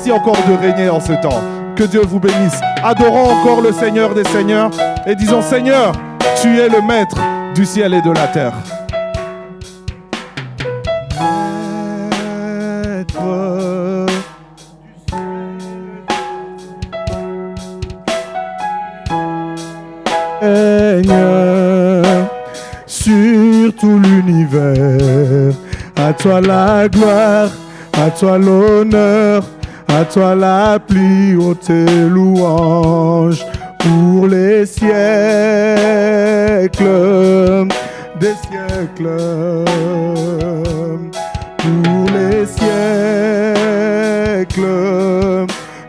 Merci encore de régner en ce temps. Que Dieu vous bénisse. Adorons encore le Seigneur des Seigneurs et disons Seigneur, tu es le maître du ciel et de la terre. Seigneur, sur tout l'univers, à toi la gloire, à toi l'honneur, à toi la plus haute louange pour les siècles des siècles, pour les siècles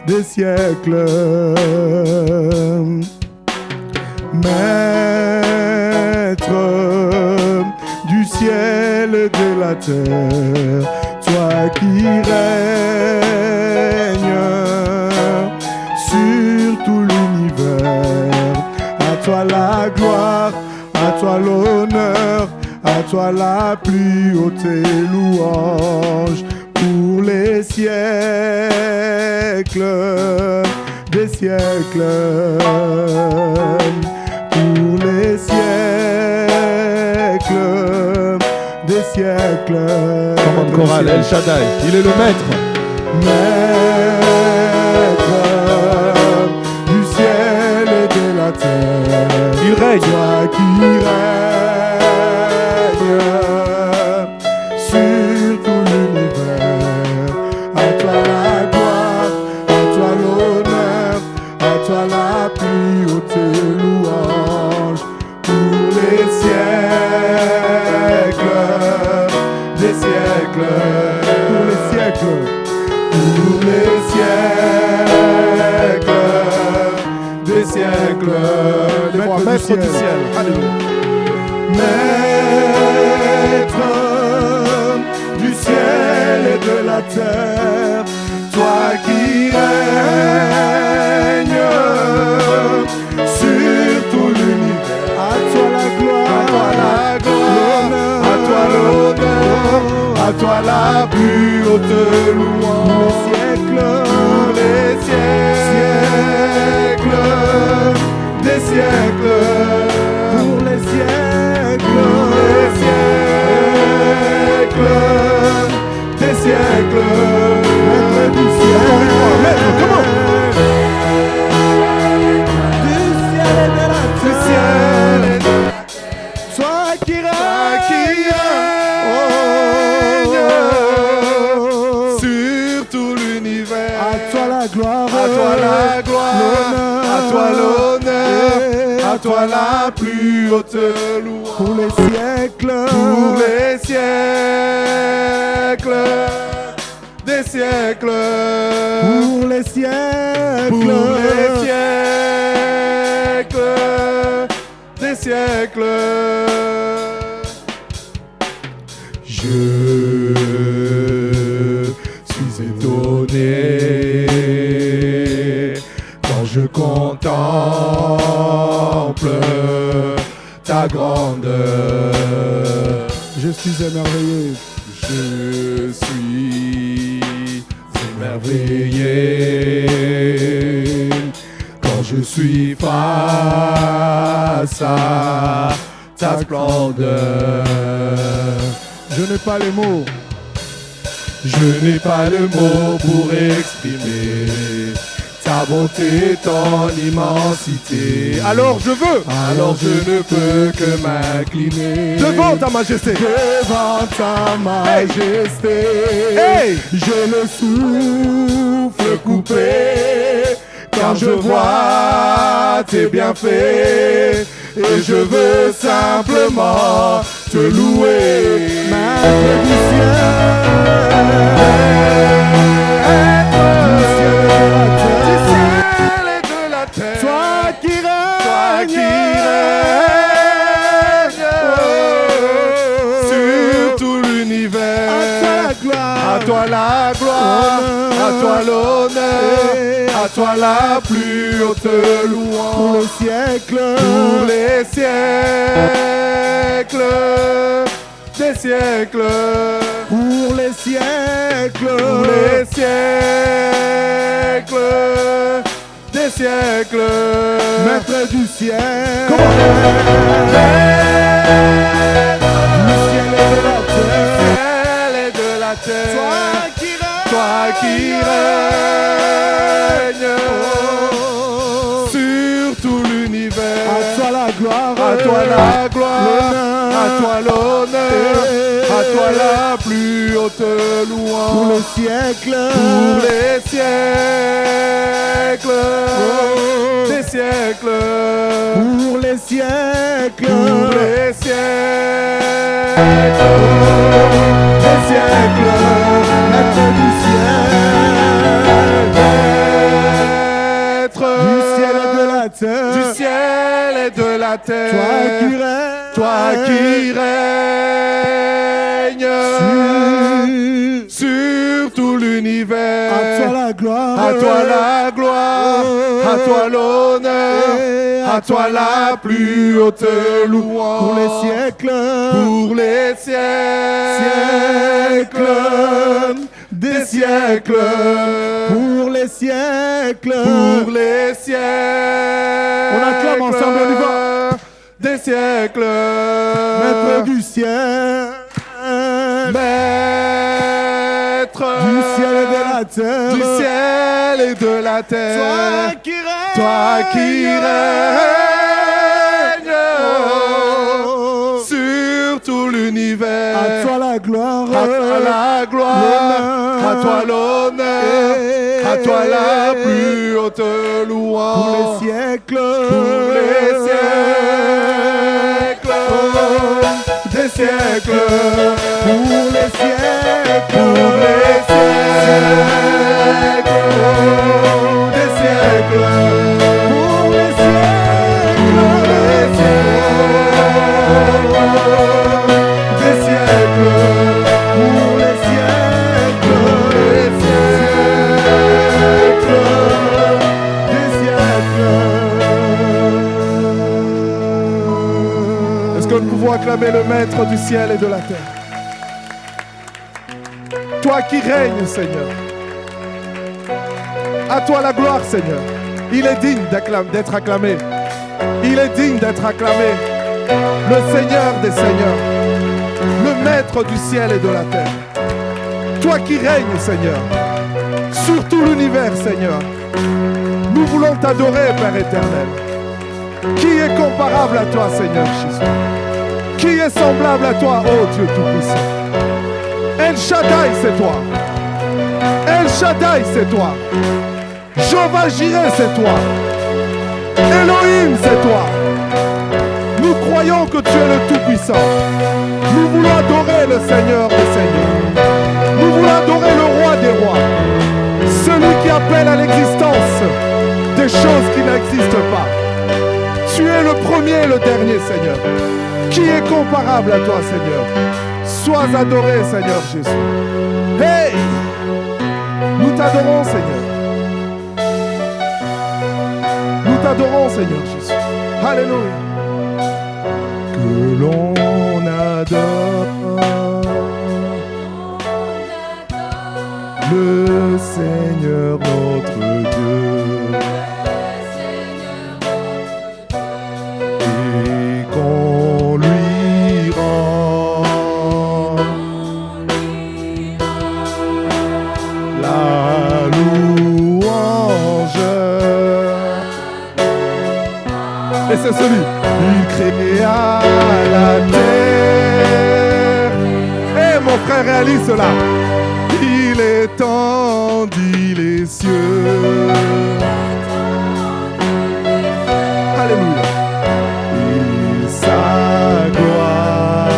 des siècles. Maître du ciel et de la terre, toi qui règnes sur tout l'univers, à toi la gloire, à toi l'honneur, à toi la plus haute louange pour les siècles des siècles. Pour les siècles des siècles. Commande chorale, El Shaddai, il est le maître. Maître du ciel et de la terre, il règne. Toi qui règnes sur tout l'univers, à toi la gloire, à toi l'honneur, à toi la plus haute louange pour les siècles des siècles, pour les siècles, pour les siècles des siècles. Le maître du ciel. Alléluia. Maître du ciel et de la terre, toi qui règnes sur tout l'univers, à toi la gloire, à toi l'honneur, à toi la plus haute louange, les siècles des siècles, pour les siècles des siècles, maître du ciel, maître, comment? Du ciel et de la terre, toi qui règnes sur tout l'univers, à toi la gloire, à toi l'honneur, à toi la plus haute louange pour les siècles des siècles, pour les siècles des siècles. Je suis étonné quand je contemple ta grandeur. Je suis émerveillé. Je suis émerveillé quand je suis face à ta splendeur. Je n'ai pas les mots. Je n'ai pas le mot pour exprimer ta bonté, ton immensité. Alors je veux. Alors je ne peux que m'incliner devant ta majesté. Devant ta majesté. Hey! J'ai le souffle coupé quand je vois tes bienfaits. Et je veux simplement te louer, Maître du ciel et de la terre, toi qui règnes sur tout l'univers. À toi la gloire, à toi l'honneur, à toi la plus haute louange pour les siècles des siècles, pour les siècles, pour les siècles, des siècles. Maître du ciel, Comment? du ciel et de la terre, Ciel et de la terre, toi qui règnes règnes, sur tout l'univers. à toi la gloire, À toi la gloire, à toi l'honneur, à toi la plus haute pour louange. les siècles, Pour les siècles, des siècles, pour les siècles, pour les siècles, des siècles, Maître du ciel, Maître du ciel et de la terre, du ciel et de la terre, toi qui règnes sur tout l'univers. à toi la gloire, À toi la gloire, à toi l'honneur, à toi la plus haute louange. pour les siècles, Pour les siècles, des siècles, pour les siècles, pour les siècles. On acclame ensemble, on y va. Des siècles, Maître du ciel, Maître du ciel et de la terre, du ciel et de la terre. toi qui règnes oh, sur tout l'univers. à toi la gloire, À toi la gloire, à toi l'honneur, à toi la plus haute louange. pour les siècles, Pour les siècles, des siècles, pour les siècles, pour les siècles, des siècles. pour les siècles, Des siècles, pour les siècles, des siècles. est-ce que nous pouvons acclamer le Maître du ciel et de la terre? Toi qui règnes, Seigneur. À toi la gloire, Seigneur. Il est digne d'être acclamé. Il est digne d'être acclamé. Le Seigneur des Seigneurs. Le Maître du ciel et de la terre. Toi qui règnes, Seigneur. Sur tout l'univers, Seigneur. Nous voulons t'adorer, Père éternel. Qui est comparable à toi, Seigneur Jésus? Qui est semblable à toi, ô Dieu Tout-Puissant? El Shaddai, c'est toi. El Shaddai, c'est toi. Jehovah Jireh, c'est toi. Elohim, c'est toi. Nous croyons que tu es le Tout-Puissant. Nous voulons adorer le Seigneur des Seigneurs. Nous voulons adorer le Roi des Rois. Celui qui appelle à l'existence des choses qui n'existent pas. Tu es le premier et le dernier, Seigneur. Qui est comparable à toi, Seigneur? Sois adoré, Seigneur Jésus. Hey! Nous t'adorons, Seigneur. Nous t'adorons, Seigneur Jésus. Alléluia. Que l'on adore le Seigneur notre Dieu. Et qu'on lui rend la louange. Et c'est celui, il créa la terre. Et mon frère réalise cela. Il étendit les cieux. Alléluia. Et sa gloire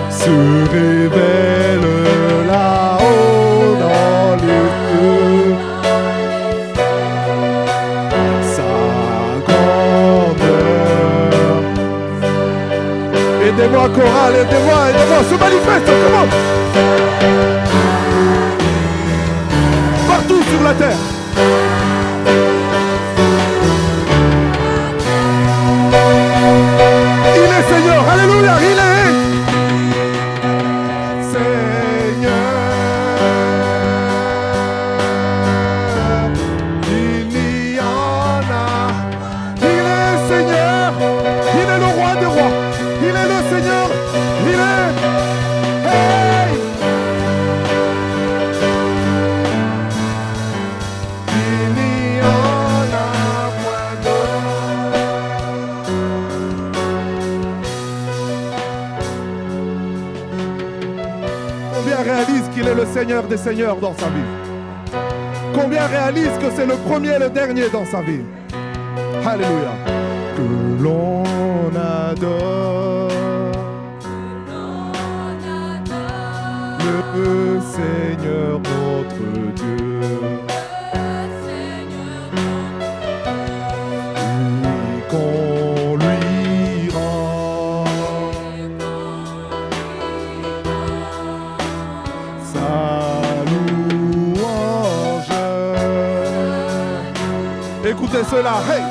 se révèle là-haut dans les cieux. Sa grandeur. Aidez-moi, chorale, aidez-moi, se manifeste, comment? Partout sur la terre. Il est Seigneur. Seigneur des Seigneurs dans sa vie? Combien réalisent que c'est le premier et le dernier dans sa vie? Alléluia. Que l'on adore le Seigneur notre Dieu, et qu'on lui rend sa louange. Écoutez cela, hey!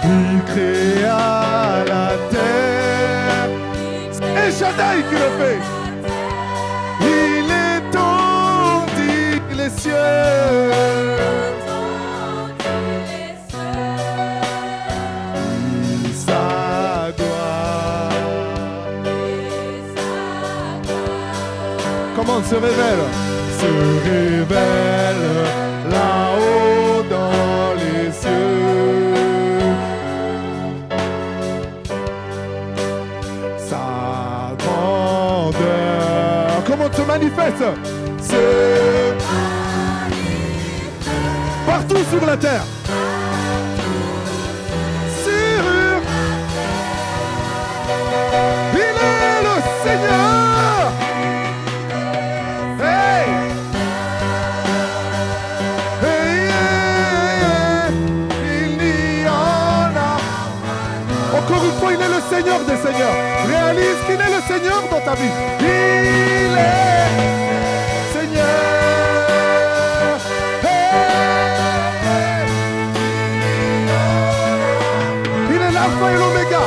Il créa la terre, et Shaddai qui le fait. Il étendit les cieux, et sa gloire. Comment il se révèle? Se révèle là-haut dans les cieux. Sa grandeur. Comment se manifeste? Partout sur la terre. Il est le Seigneur. Hey! Hey, hey, hey. Il n'y en a. Encore une fois, il est le Seigneur des Seigneurs. Réalise qu'il est le Seigneur dans ta vie. Il est Seigneur. Hey! Il est l'alpha et l'oméga.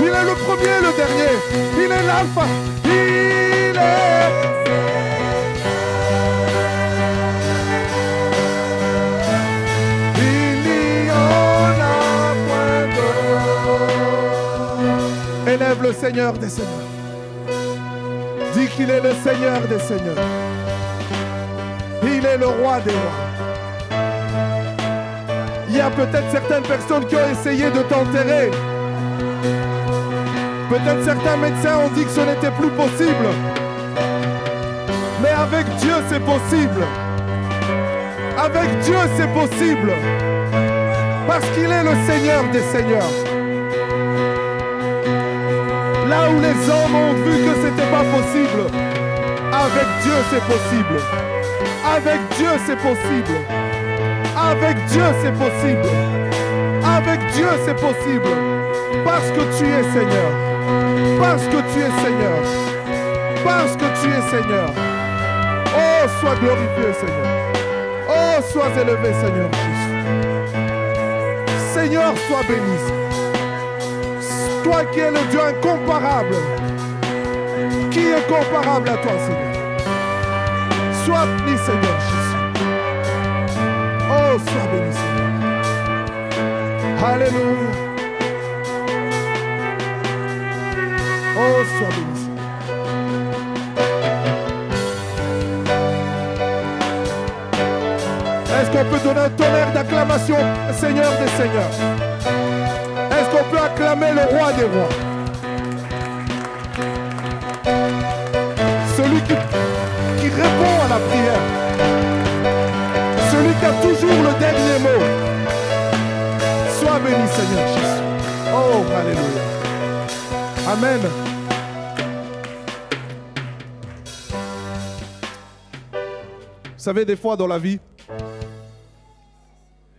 Il est le premier et le dernier. Il est l'alpha. Il est. Il n'y en a point d'autre. Élève le Seigneur des Seigneurs. Dis qu'il est le Seigneur des Seigneurs. Il est le roi des rois. Il y a peut-être certaines personnes qui ont essayé de t'enterrer. Peut-être certains médecins ont dit que ce n'était plus possible. Mais avec Dieu, c'est possible. Avec Dieu, c'est possible. Parce qu'il est le Seigneur des Seigneurs. Là où les hommes ont vu que ce n'était pas possible, avec Dieu, c'est possible. Avec Dieu, c'est possible. Avec Dieu, c'est possible. Avec Dieu, c'est possible. Parce que tu es Seigneur. Parce que tu es Seigneur. Parce que tu es Seigneur. Oh, sois glorifié, Seigneur. Oh, sois élevé, Seigneur Jésus. Seigneur, sois béni. Toi qui es le Dieu incomparable. Qui est comparable à toi, Seigneur? Sois béni, Seigneur Jésus. Oh, sois béni, Seigneur. Alléluia. Oh, sois béni. Est-ce qu'on peut donner un tonnerre d'acclamation au Seigneur des Seigneurs? Est-ce qu'on peut acclamer le roi des rois? Celui qui répond à la prière. Celui qui a toujours le dernier mot. Sois béni, Seigneur Jésus. Oh, alléluia. Amen. Vous savez, des fois dans la vie,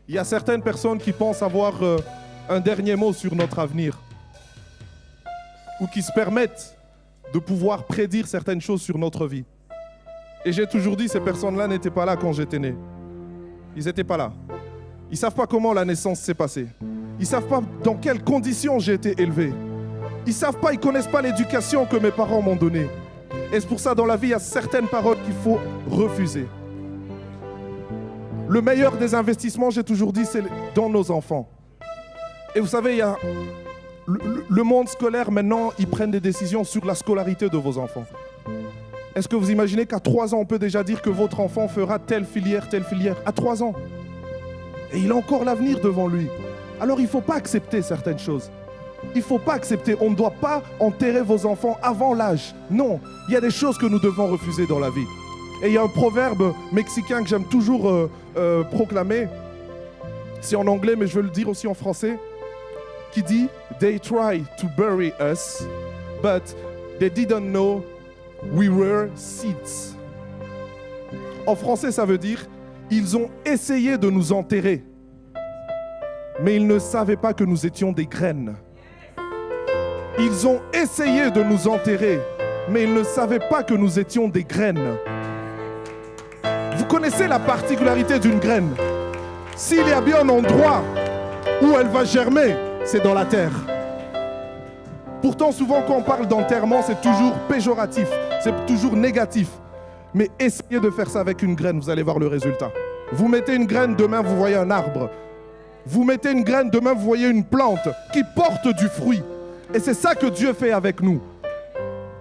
il y a certaines personnes qui pensent avoir un dernier mot sur notre avenir. Ou qui se permettent de pouvoir prédire certaines choses sur notre vie. Et j'ai toujours dit, ces personnes-là n'étaient pas là quand j'étais né. Ils n'étaient pas là. Ils ne savent pas comment la naissance s'est passée. Ils ne savent pas dans quelles conditions j'ai été élevé. Ils ne savent pas, ils ne connaissent pas l'éducation que mes parents m'ont donnée. Et c'est pour ça, dans la vie, il y a certaines paroles qu'il faut refuser. Le meilleur des investissements, j'ai toujours dit, c'est dans nos enfants. Et vous savez, il y a le monde scolaire, maintenant, ils prennent des décisions sur la scolarité de vos enfants. Est-ce que vous imaginez qu'à 3 ans, on peut déjà dire que votre enfant fera telle filière, à 3 ans? Et il a encore l'avenir devant lui. Alors, il ne faut pas accepter certaines choses. Il ne faut pas accepter. On ne doit pas enterrer vos enfants avant l'âge. Non, il y a des choses que nous devons refuser dans la vie. Et il y a un proverbe mexicain que j'aime toujours proclamer. C'est en anglais, mais je veux le dire aussi en français. Qui dit « They tried to bury us, but they didn't know we were seeds. » En français, ça veut dire « Ils ont essayé de nous enterrer, mais ils ne savaient pas que nous étions des graines. » Ils ont essayé de nous enterrer, mais ils ne savaient pas que nous étions des graines. Vous connaissez la particularité d'une graine. S'il y a bien un endroit où elle va germer, c'est dans la terre. Pourtant, souvent, quand on parle d'enterrement, c'est toujours péjoratif, c'est toujours négatif. Mais essayez de faire ça avec une graine, vous allez voir le résultat. Vous mettez une graine, demain, vous voyez un arbre. Vous mettez une graine, demain, vous voyez une plante qui porte du fruit. Et c'est ça que Dieu fait avec nous.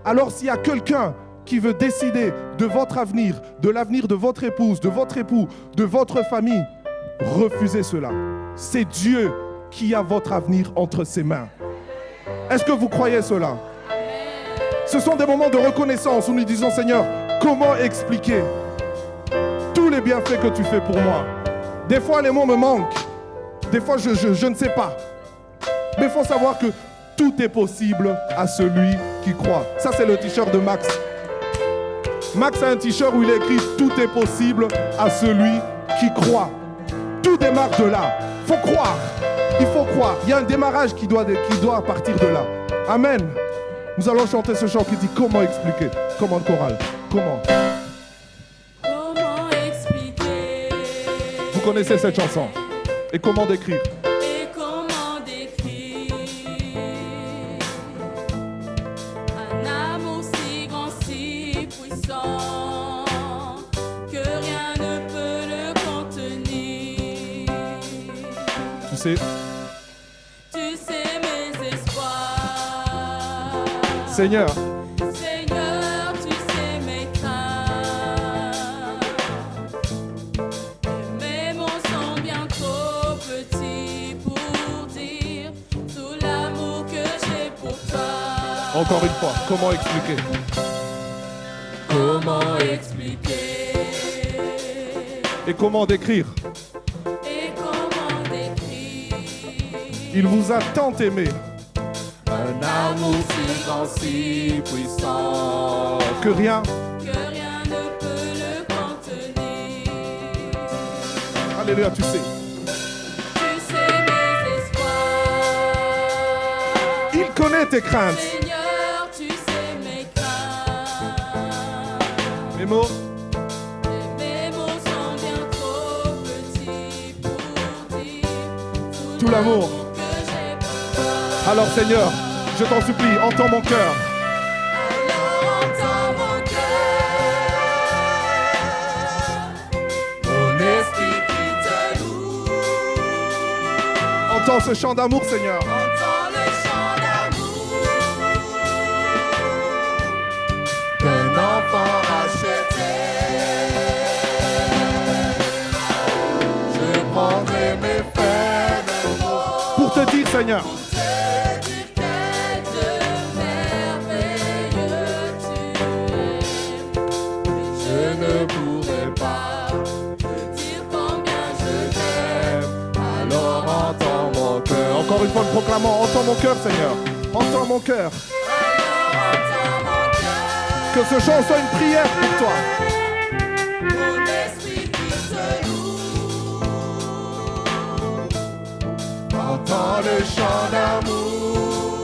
Alors, s'il y a quelqu'un qui veut décider de votre avenir, de l'avenir de votre épouse, de votre époux, de votre famille, refusez cela. C'est Dieu qui a votre avenir entre ses mains. Est-ce que vous croyez cela? Ce sont des moments de reconnaissance où nous disons, Seigneur, comment expliquer tous les bienfaits que tu fais pour moi? Des fois, les mots me manquent. Des fois, je ne sais pas. Mais il faut savoir que tout est possible à celui qui croit. Ça, c'est le t-shirt de Max. Max a un t-shirt où il est écrit « Tout est possible à celui qui croit ». Tout démarre de là. Il faut croire. Il faut croire. Il y a un démarrage qui doit partir de là. Amen. Nous allons chanter ce chant qui dit comment expliquer. Comment le choral? Comment? Comment expliquer? Vous connaissez cette chanson. Et comment décrire? Et comment décrire un amour si grand, si puissant que rien ne peut le contenir? Tu sais, mes espoirs. Seigneur, Seigneur, tu sais mes craintes. Mes mots sont bien trop petits pour dire tout l'amour que j'ai pour toi. encore une fois, comment expliquer? Comment expliquer? Et comment décrire? Et comment décrire Il vous a tant aimé un amour si grand, si puissant que rien. ne peut le contenir? Alléluia, tu sais. Tu sais mes espoirs. Il connaît tes craintes. Seigneur, tu sais mes craintes. Mes mots, Mes mots sont bien trop petits pour dire tout l'amour. que j'ai pour toi. Alors Seigneur, je t'en supplie, entends mon cœur. Alors entends mon cœur, mon esprit qui te loue. Entends ce chant d'amour, Seigneur. Entends le chant d'amour d'un enfant racheté. Je prendrai mes peines Pour te dire, Seigneur, te dire quel Dieu merveilleux tu es. Je ne pourrai pas te dire combien je t'aime. Alors entends mon cœur. encore une fois, le proclamant, entends mon cœur, Seigneur. Entends mon cœur. Alors entends mon cœur. Que ce chant soit une prière pour toi. Mon esprit qui te loue. Entends le chant d'amour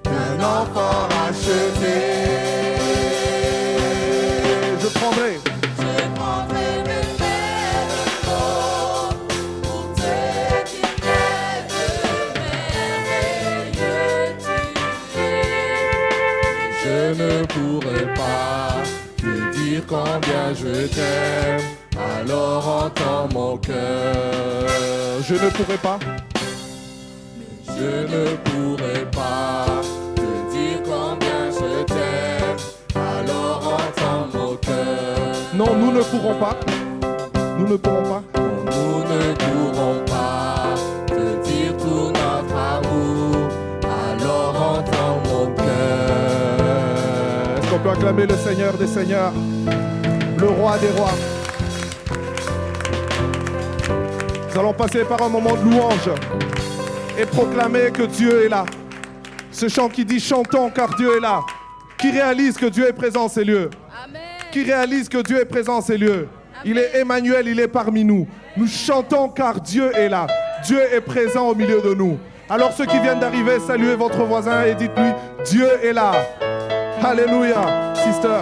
d'un enfant racheté. Je prendrai. Je prendrai mes peines pour te dire quel Dieu merveilleux tu es. Je ne pourrai pas te dire combien je t'aime. Alors entends mon cœur. Je ne pourrai pas. Je ne pourrai pas te dire combien je t'aime. Alors entends mon cœur. Non, nous ne pourrons pas. Nous ne pourrons pas. Nous ne pourrons pas te dire tout notre amour. Alors entends mon cœur. Est-ce qu'on peut acclamer le Seigneur des Seigneurs, le Roi des Rois. Nous allons passer par un moment de louange et proclamer que Dieu est là. Ce chant qui dit « Chantons car Dieu est là », qui réalise que Dieu est présent en ces lieux. Amen. Qui réalise que Dieu est présent en ces lieux. Il est Emmanuel, il est parmi nous. Nous chantons car Dieu est là. Dieu est présent au milieu de nous. Alors ceux qui viennent d'arriver, saluez votre voisin et dites-lui, Dieu est là. Alléluia, sister.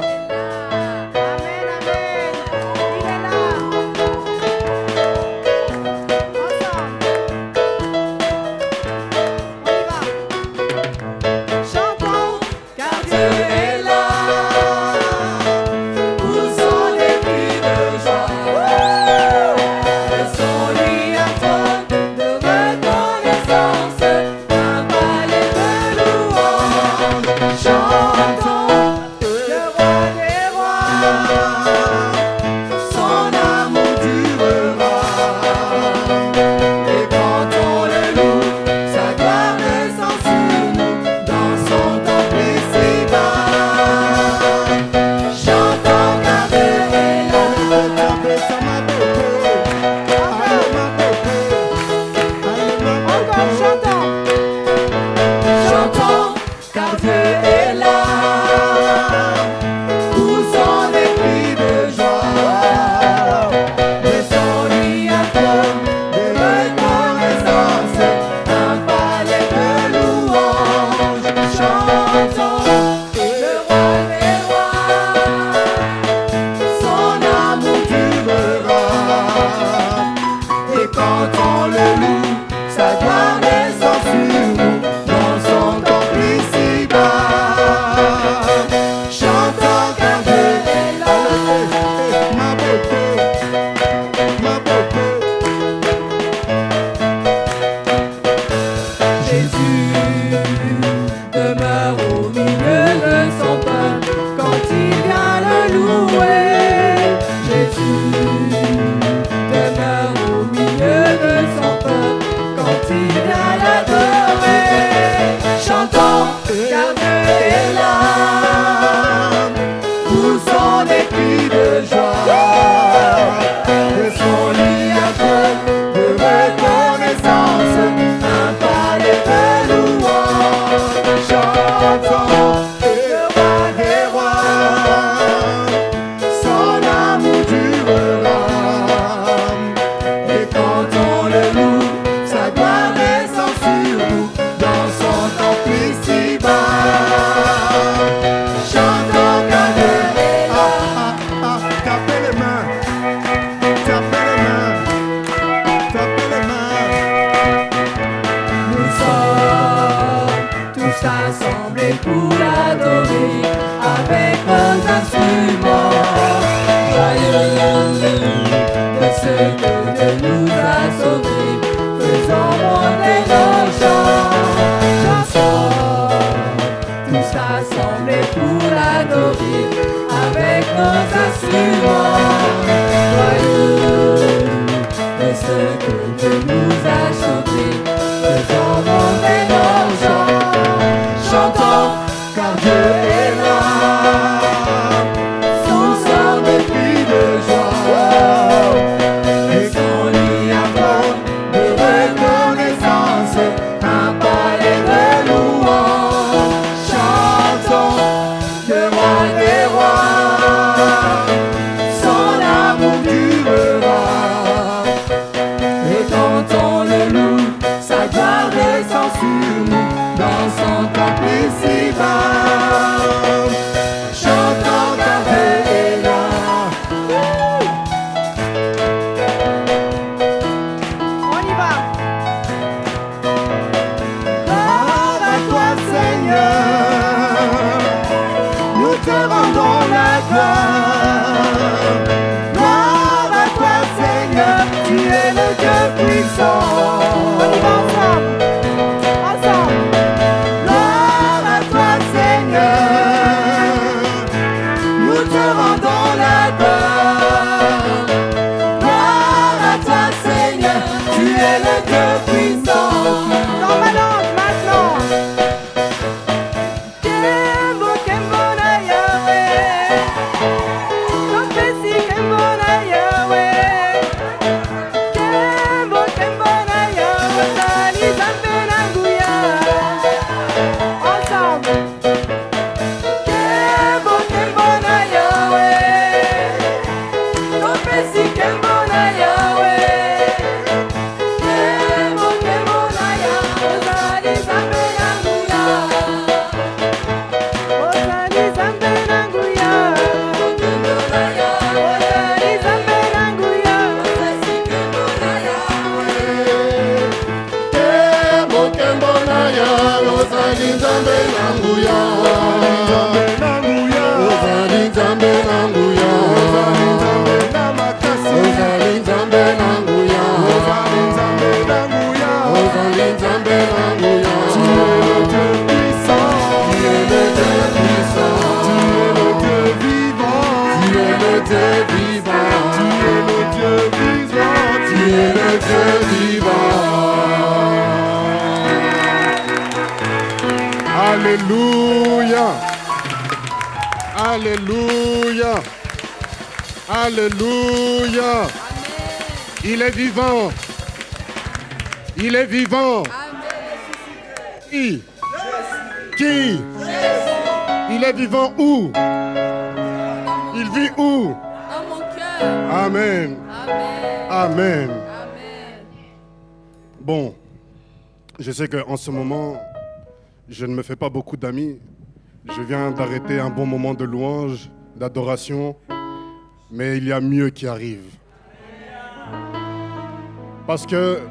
Son amour durera. Alléluia. Alléluia. Alléluia. Il est vivant. Il est vivant. Qui? Qui? Il est vivant où? Il vit où? Dans mon cœur. Amen. Amen. Amen. Amen. Bon, je sais qu'en ce moment, je ne me fais pas beaucoup d'amis. Je viens d'arrêter un bon moment de louange, d'adoration, mais il y a mieux qui arrive. Parce que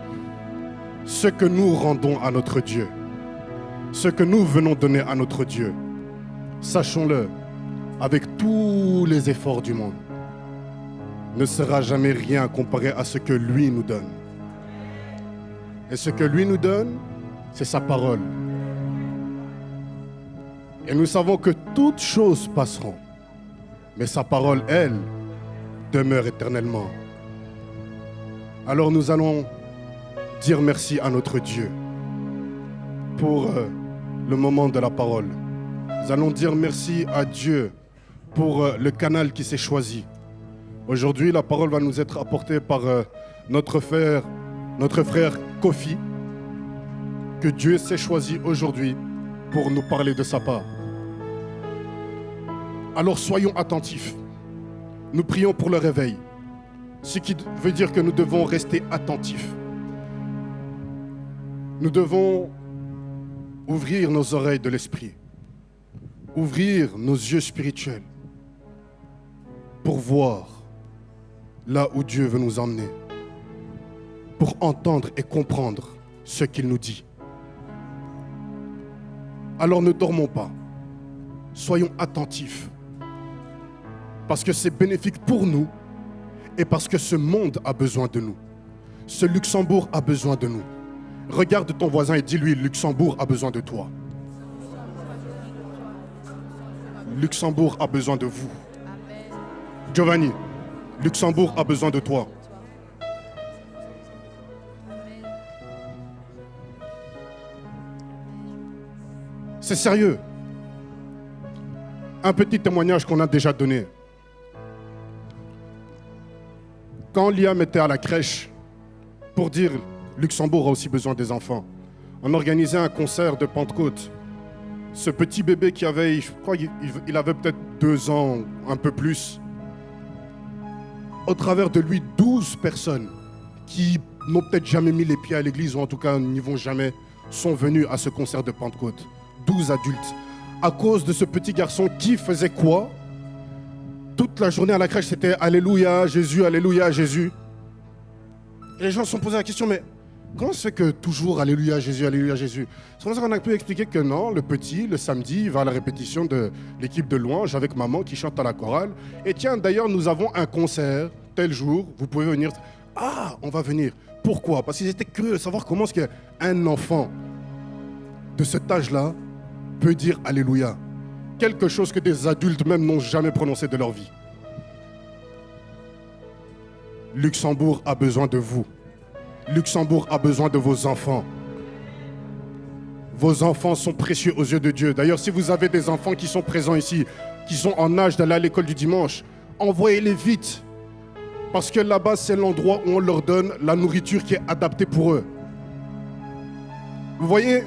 ce que nous rendons à notre Dieu, ce que nous venons donner à notre Dieu, sachons-le, avec tous les efforts du monde, ne sera jamais rien comparé à ce que lui nous donne. Et ce que lui nous donne, c'est sa parole. Et nous savons que toutes choses passeront, mais sa parole, elle, demeure éternellement. Alors nous allons dire merci à notre Dieu pour le moment de la parole. Nous allons dire merci à Dieu pour le canal qui s'est choisi. Aujourd'hui, la parole va nous être apportée par notre frère Kofi, que Dieu s'est choisi aujourd'hui pour nous parler de sa part. Alors soyons attentifs. Nous prions pour le réveil, ce qui veut dire que nous devons rester attentifs. Nous devons ouvrir nos oreilles de l'esprit, ouvrir nos yeux spirituels pour voir là où Dieu veut nous emmener, pour entendre et comprendre ce qu'il nous dit. Alors ne dormons pas, soyons attentifs, parce que c'est bénéfique pour nous et parce que ce monde a besoin de nous. Ce Luxembourg a besoin de nous. Regarde ton voisin et dis-lui, Luxembourg a besoin de toi. Luxembourg a besoin de vous. Giovanni, Luxembourg a besoin de toi. C'est sérieux. Un petit témoignage qu'on a déjà donné. Quand Liam était à la crèche, pour dire Luxembourg a aussi besoin des enfants, on organisait un concert de Pentecôte. Ce petit bébé qui avait, je crois qu'il avait peut-être 2 ans, un peu plus. Au travers de lui, 12 personnes qui n'ont peut-être jamais mis les pieds à l'église, ou en tout cas n'y vont jamais, sont venues à ce concert de Pentecôte. 12 adultes. À cause de ce petit garçon qui faisait quoi? Toute la journée à la crèche, c'était Alléluia, Jésus, Alléluia, Jésus. Et les gens se sont posé la question, mais comment se fait que toujours Alléluia, Jésus, Alléluia, Jésus? C'est pour ça qu'on a pu expliquer que non, le petit, le samedi, il va à la répétition de l'équipe de louange avec maman qui chante à la chorale. Et tiens, d'ailleurs, nous avons un concert tel jour, vous pouvez venir. Ah, on va venir. Pourquoi? Parce qu'ils étaient curieux de savoir comment est-ce qu'un enfant de cet âge-là peut dire Alléluia. Quelque chose que des adultes même n'ont jamais prononcé de leur vie. Luxembourg a besoin de vous. Luxembourg a besoin de vos enfants. Vos enfants sont précieux aux yeux de Dieu. D'ailleurs, si vous avez des enfants qui sont présents ici, qui sont en âge d'aller à l'école du dimanche, envoyez-les vite. Parce que là-bas, c'est l'endroit où on leur donne la nourriture qui est adaptée pour eux. Vous voyez,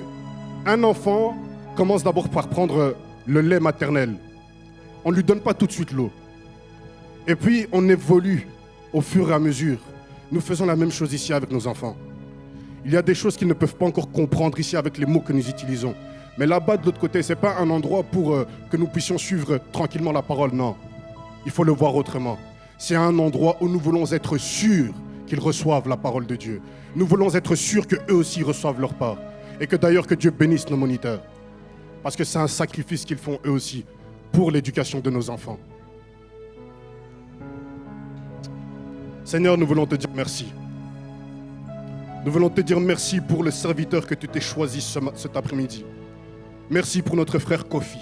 un enfant commence d'abord par prendre le lait maternel. On ne lui donne pas tout de suite l'eau. Et puis, on évolue au fur et à mesure, nous faisons la même chose ici avec nos enfants. Il y a des choses qu'ils ne peuvent pas encore comprendre ici avec les mots que nous utilisons. Mais là-bas, de l'autre côté, ce n'est pas un endroit pour que nous puissions suivre tranquillement la parole, non. Il faut le voir autrement. C'est un endroit où nous voulons être sûrs qu'ils reçoivent la parole de Dieu. Nous voulons être sûrs qu'eux aussi reçoivent leur part. Et que d'ailleurs, que Dieu bénisse nos moniteurs. Parce que c'est un sacrifice qu'ils font eux aussi pour l'éducation de nos enfants. Seigneur, nous voulons te dire merci. Nous voulons te dire merci pour le serviteur que tu t'es choisi cet après-midi. Merci pour notre frère Kofi.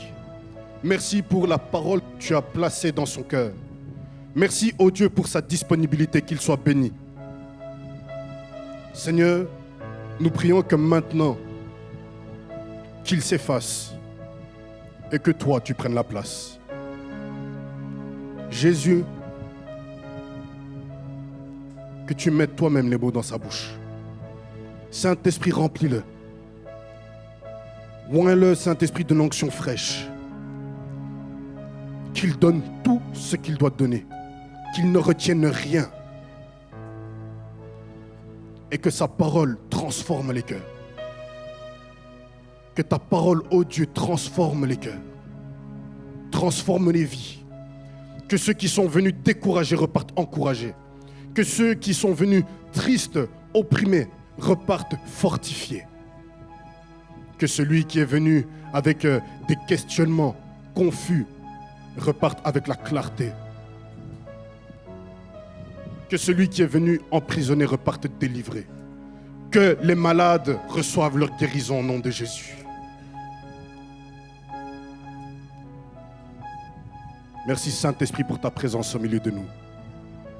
Merci pour la parole que tu as placée dans son cœur. Merci, ô Dieu, pour sa disponibilité, qu'il soit béni. Seigneur, nous prions que maintenant, qu'il s'efface et que toi, tu prennes la place. Jésus, que tu mettes toi-même les mots dans sa bouche. Saint-Esprit, remplis-le. Oins-le, Saint-Esprit, d'une onction fraîche. Qu'il donne tout ce qu'il doit donner. Qu'il ne retienne rien. Et que sa parole transforme les cœurs. Que ta parole, ô Dieu, transforme les cœurs. Transforme les vies. Que ceux qui sont venus découragés repartent encouragés. Que ceux qui sont venus tristes, opprimés, repartent fortifiés. Que celui qui est venu avec des questionnements confus reparte avec la clarté. Que celui qui est venu emprisonné reparte délivré. Que les malades reçoivent leur guérison au nom de Jésus. Merci Saint-Esprit pour ta présence au milieu de nous.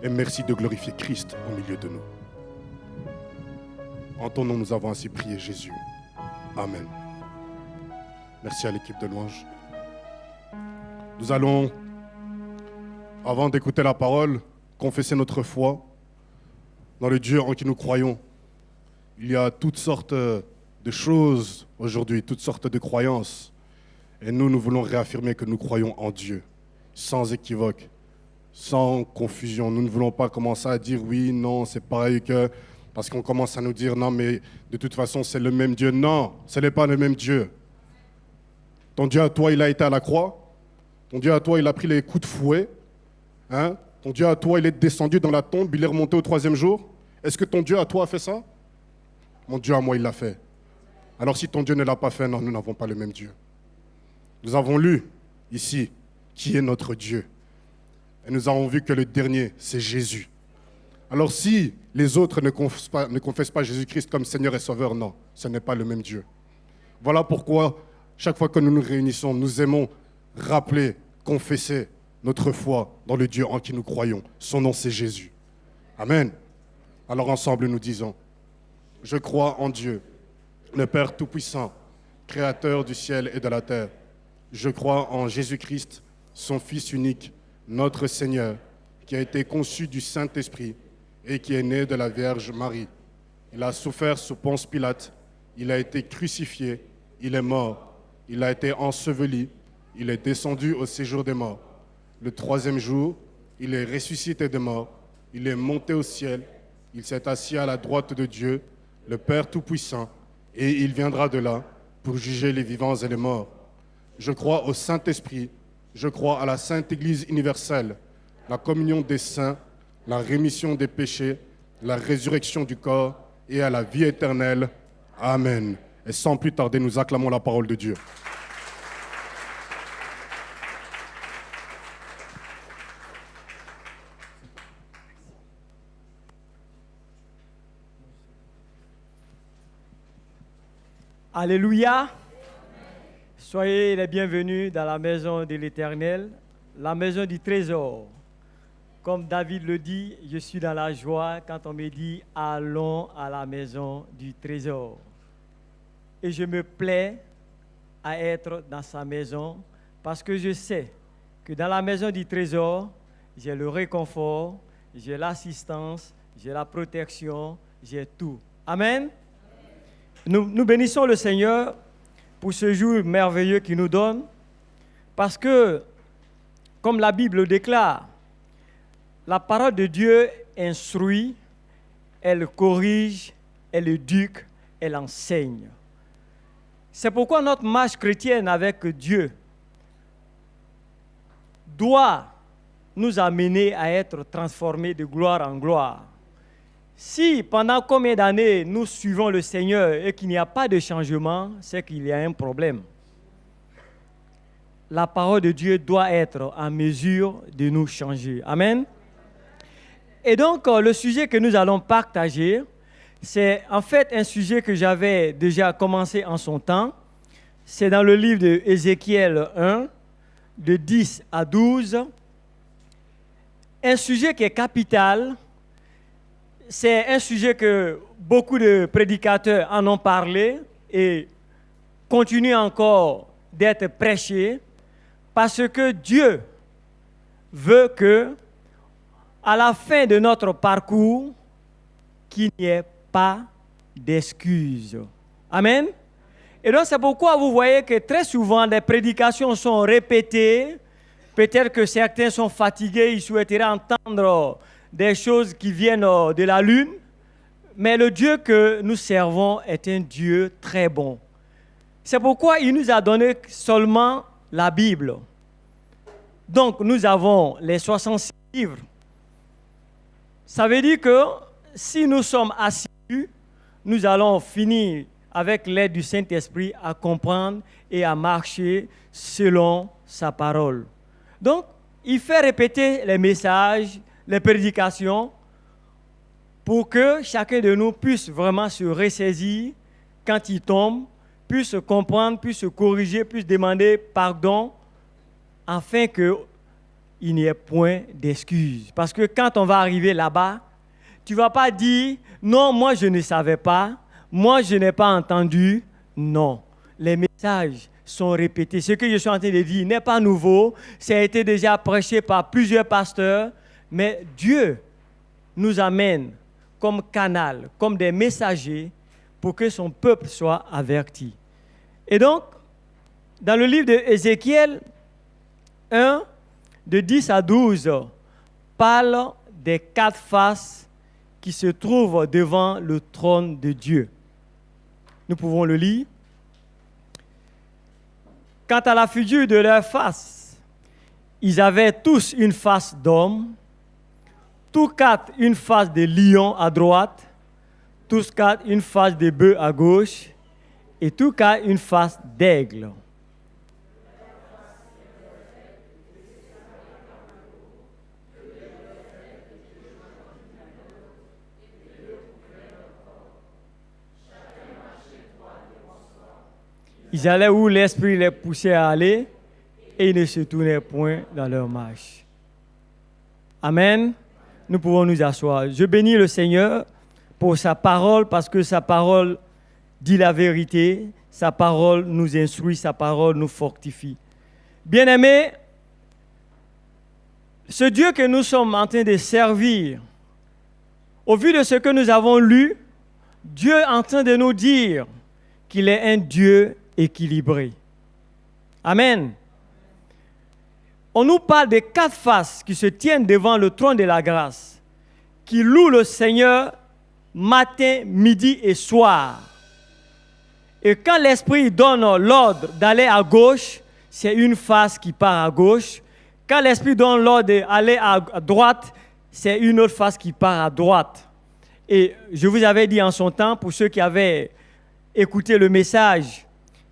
Et merci de glorifier Christ au milieu de nous. En ton nom, nous avons ainsi prié Jésus. Amen. Merci à l'équipe de louange. Nous allons, avant d'écouter la parole, confesser notre foi dans le Dieu en qui nous croyons. Il y a toutes sortes de choses aujourd'hui, toutes sortes de croyances. Et nous voulons réaffirmer que nous croyons en Dieu, sans équivoque, sans confusion. Nous ne voulons pas commencer à dire oui, non, c'est pareil que... Parce qu'on commence à nous dire non, mais de toute façon, c'est le même Dieu. Non, ce n'est pas le même Dieu. Ton Dieu à toi, il a été à la croix. Ton Dieu à toi, il a pris les coups de fouet. Hein? Ton Dieu à toi, il est descendu dans la tombe, il est remonté au 3e jour. Est-ce que ton Dieu à toi a fait ça? Mon Dieu à moi, il l'a fait. Alors si ton Dieu ne l'a pas fait, non, nous n'avons pas le même Dieu. Nous avons lu ici qui est notre Dieu. Et nous avons vu que le dernier, c'est Jésus. Alors si les autres ne confessent pas Jésus-Christ comme Seigneur et Sauveur, non, ce n'est pas le même Dieu. Voilà pourquoi, chaque fois que nous nous réunissons, nous aimons rappeler, confesser notre foi dans le Dieu en qui nous croyons. Son nom, c'est Jésus. Amen. Alors ensemble, nous disons, je crois en Dieu, le Père Tout-Puissant, Créateur du ciel et de la terre. Je crois en Jésus-Christ, son Fils unique, notre Seigneur, qui a été conçu du Saint-Esprit et qui est né de la Vierge Marie. Il a souffert sous Ponce Pilate, il a été crucifié, il est mort, il a été enseveli, il est descendu au séjour des morts. Le 3e jour, il est ressuscité des morts, il est monté au ciel, il s'est assis à la droite de Dieu, le Père Tout-Puissant, et il viendra de là pour juger les vivants et les morts. Je crois au Saint-Esprit, je crois à la Sainte Église universelle, la communion des saints, la rémission des péchés, la résurrection du corps et à la vie éternelle. Amen. Et sans plus tarder, nous acclamons la parole de Dieu. Alléluia. Soyez les bienvenus dans la maison de l'Éternel, la maison du trésor. Comme David le dit, je suis dans la joie quand on me dit « Allons à la maison du trésor ». Et je me plais à être dans sa maison parce que je sais que dans la maison du trésor, j'ai le réconfort, j'ai l'assistance, j'ai la protection, j'ai tout. Amen. Nous bénissons le Seigneur pour ce jour merveilleux qu'il nous donne parce que, comme la Bible le déclare, la parole de Dieu instruit, elle corrige, elle éduque, elle enseigne. C'est pourquoi notre marche chrétienne avec Dieu doit nous amener à être transformés de gloire en gloire. Si pendant combien d'années nous suivons le Seigneur et qu'il n'y a pas de changement, c'est qu'il y a un problème. La parole de Dieu doit être en mesure de nous changer. Amen. Et donc, le sujet que nous allons partager, c'est en fait un sujet que j'avais déjà commencé en son temps. C'est dans le livre de Ézéchiel 1, de 10 à 12. Un sujet qui est capital. C'est un sujet que beaucoup de prédicateurs en ont parlé et continuent encore d'être prêchés parce que Dieu veut que, à la fin de notre parcours, qu'il n'y ait pas d'excuses. Amen. Et donc c'est pourquoi vous voyez que très souvent les prédications sont répétées. Peut-être que certains sont fatigués, ils souhaiteraient entendre des choses qui viennent de la lune. Mais le Dieu que nous servons est un Dieu très bon. C'est pourquoi il nous a donné seulement la Bible. Donc nous avons les 66 livres. Ça veut dire que si nous sommes assidus, nous allons finir avec l'aide du Saint-Esprit à comprendre et à marcher selon sa parole. Donc, il fait répéter les messages, les prédications, pour que chacun de nous puisse vraiment se ressaisir quand il tombe, puisse comprendre, puisse se corriger, puisse demander pardon, afin qu'il n'y ait point d'excuses. Parce que quand on va arriver là-bas, tu ne vas pas dire « Non, moi je ne savais pas, moi je n'ai pas entendu ». Non, les messages sont répétés. Ce que je suis en train de dire n'est pas nouveau, ça a été déjà prêché par plusieurs pasteurs, mais Dieu nous amène comme canal, comme des messagers pour que son peuple soit averti. Et donc, dans le livre d'Ézéchiel 1, de 10 à 12, parle des 4 faces qui se trouvent devant le trône de Dieu. Nous pouvons le lire. Quant à la figure de leur face, ils avaient tous une face d'homme, tous 4 une face de lion à droite, tous 4 une face de bœuf à gauche, et tous 4 une face d'aigle. Ils allaient où l'Esprit les poussait à aller et ils ne se tournaient point dans leur marche. Amen. Nous pouvons nous asseoir. Je bénis le Seigneur pour sa parole parce que sa parole dit la vérité, sa parole nous instruit, sa parole nous fortifie. Bien-aimés, ce Dieu que nous sommes en train de servir, au vu de ce que nous avons lu, Dieu est en train de nous dire qu'il est un Dieu équilibré. Amen. On nous parle des 4 faces qui se tiennent devant le trône de la grâce, qui louent le Seigneur matin, midi et soir. Et quand l'Esprit donne l'ordre d'aller à gauche, c'est une face qui part à gauche. Quand l'Esprit donne l'ordre d'aller à droite, c'est une autre face qui part à droite. Et je vous avais dit en son temps, pour ceux qui avaient écouté le message,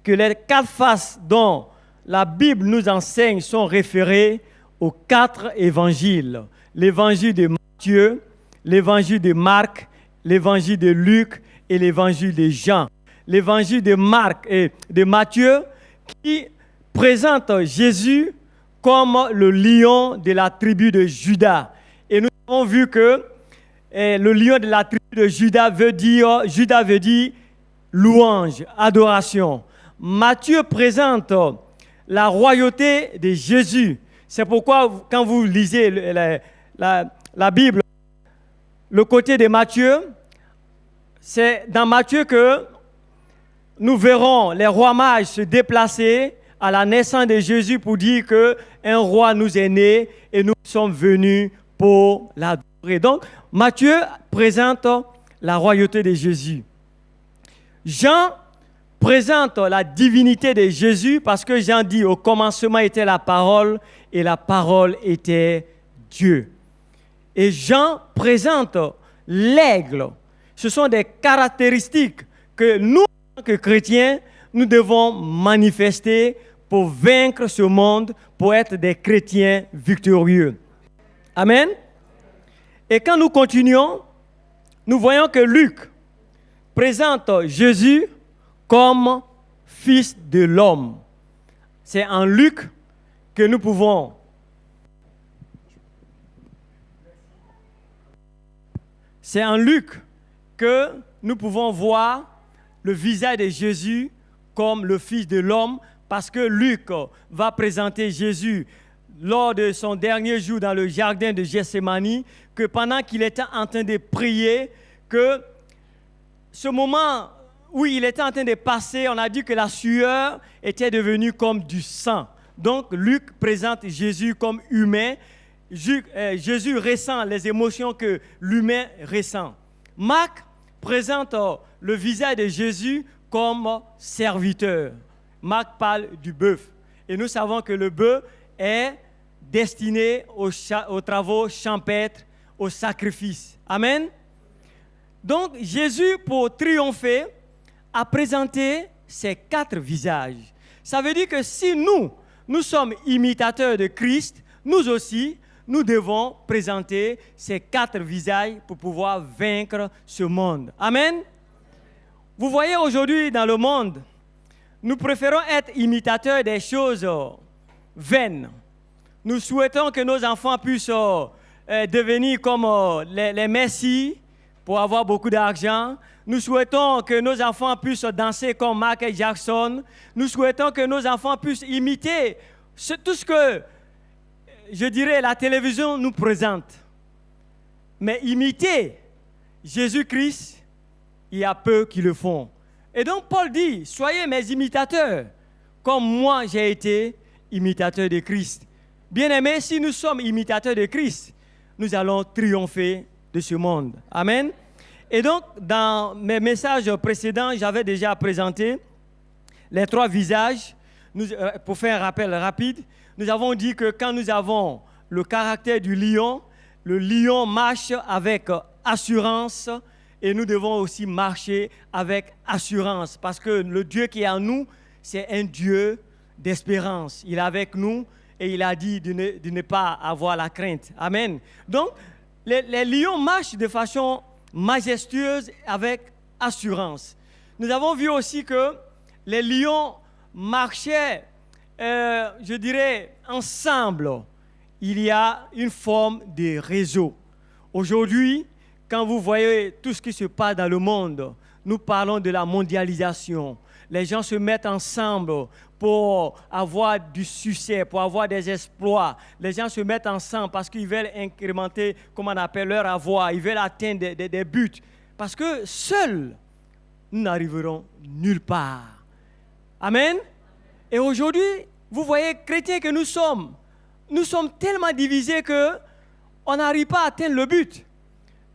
que les 4 faces dont la Bible nous enseigne sont référées aux 4 évangiles. L'évangile de Matthieu, l'évangile de Marc, l'évangile de Luc et l'évangile de Jean. L'évangile de Marc et de Matthieu qui présente Jésus comme le lion de la tribu de Juda. Et nous avons vu que le lion de la tribu de Juda veut dire louange, adoration. Matthieu présente la royauté de Jésus. C'est pourquoi quand vous lisez la Bible, le côté de Matthieu, c'est dans Matthieu que nous verrons les rois mages se déplacer à la naissance de Jésus pour dire qu'un roi nous est né et nous sommes venus pour l'adorer. Donc, Matthieu présente la royauté de Jésus. Jean présente la divinité de Jésus parce que Jean dit au commencement était la parole et la parole était Dieu. Et Jean présente l'aigle. Ce sont des caractéristiques que nous, en tant que chrétiens, nous devons manifester pour vaincre ce monde, pour être des chrétiens victorieux. Amen. Et quand nous continuons, nous voyons que Luc présente Jésus comme fils de l'homme. C'est en Luc que nous pouvons voir le visage de Jésus comme le fils de l'homme, parce que Luc va présenter Jésus lors de son dernier jour dans le jardin de Gethsémani, que pendant qu'il était en train de prier, que ce moment où il était en train de passer, on a dit que la sueur était devenue comme du sang. Donc Luc présente Jésus comme humain. Jésus ressent les émotions que l'humain ressent. Marc présente le visage de Jésus comme serviteur. Marc parle du bœuf. Et nous savons que le bœuf est destiné aux travaux champêtres, aux sacrifices. Amen. Donc Jésus, pour triompher, a présenté ces 4 visages. Ça veut dire que si nous sommes imitateurs de Christ, nous aussi, nous devons présenter ces 4 visages pour pouvoir vaincre ce monde. Amen. Vous voyez aujourd'hui dans le monde, nous préférons être imitateurs des choses vaines. Nous souhaitons que nos enfants puissent devenir comme les Messi pour avoir beaucoup d'argent. Nous souhaitons que nos enfants puissent danser comme Michael Jackson. Nous souhaitons que nos enfants puissent imiter tout ce que, je dirais, la télévision nous présente. Mais imiter Jésus-Christ, il y a peu qui le font. Et donc Paul dit, soyez mes imitateurs, comme moi j'ai été imitateur de Christ. Bien-aimés, si nous sommes imitateurs de Christ, nous allons triompher de ce monde. Amen. Et donc, dans mes messages précédents, j'avais déjà présenté les 3 visages. Pour faire un rappel rapide, nous avons dit que quand nous avons le caractère du lion, le lion marche avec assurance et nous devons aussi marcher avec assurance parce que le Dieu qui est en nous, c'est un Dieu d'espérance. Il est avec nous et il a dit de ne pas avoir la crainte. Amen. Donc, les lions marchent de façon majestueuse avec assurance. Nous avons vu aussi que les lions marchaient, je dirais, ensemble. Il y a une forme de réseau. Aujourd'hui, quand vous voyez tout ce qui se passe dans le monde, nous parlons de la mondialisation. Les gens se mettent ensemble pour avoir du succès, pour avoir des exploits. Les gens se mettent ensemble parce qu'ils veulent incrémenter, comme on appelle, leur avoir. Ils veulent atteindre des buts. Parce que seuls, nous n'arriverons nulle part. Amen. Et aujourd'hui, vous voyez, chrétiens que nous sommes tellement divisés qu'on n'arrive pas à atteindre le but.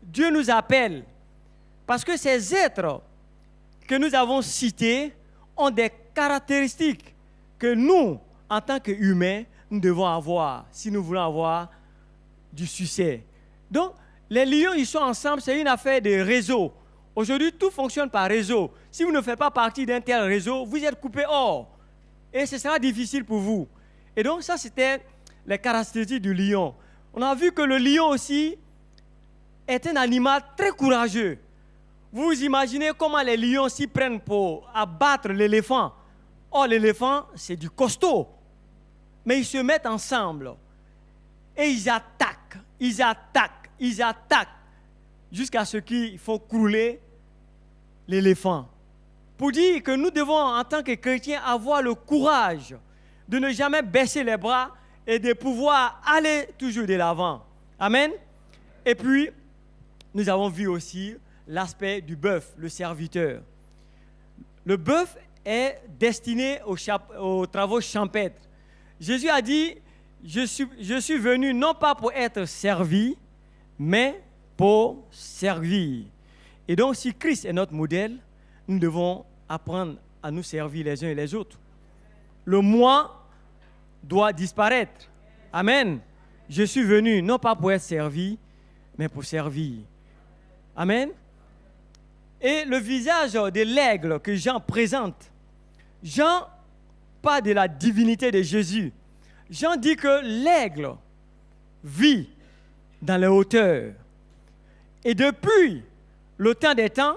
Dieu nous appelle parce que ces êtres que nous avons cités ont des caractéristiques que nous, en tant qu'humains, nous devons avoir si nous voulons avoir du succès. Donc, les lions, ils sont ensemble, c'est une affaire de réseau. Aujourd'hui, tout fonctionne par réseau. Si vous ne faites pas partie d'un tel réseau, vous êtes coupé hors. Et ce sera difficile pour vous. Et donc, ça, c'était les caractéristiques du lion. On a vu que le lion aussi est un animal très courageux. Vous imaginez comment les lions s'y prennent pour abattre l'éléphant. Or, l'éléphant, c'est du costaud. Mais ils se mettent ensemble. Et ils attaquent, jusqu'à ce qu'ils font crouler l'éléphant. Pour dire que nous devons, en tant que chrétiens, avoir le courage de ne jamais baisser les bras et de pouvoir aller toujours de l'avant. Amen. Et puis, nous avons vu aussi l'aspect du bœuf, le serviteur. Le bœuf est destiné aux travaux champêtres. Jésus a dit, je suis venu non pas pour être servi, mais pour servir. Et donc, si Christ est notre modèle, nous devons apprendre à nous servir les uns et les autres. Le moi doit disparaître. Amen. Je suis venu non pas pour être servi, mais pour servir. Amen. Et le visage de l'aigle que Jean présente, Jean parle de la divinité de Jésus. Jean dit que l'aigle vit dans les hauteurs. Et depuis le temps des temps,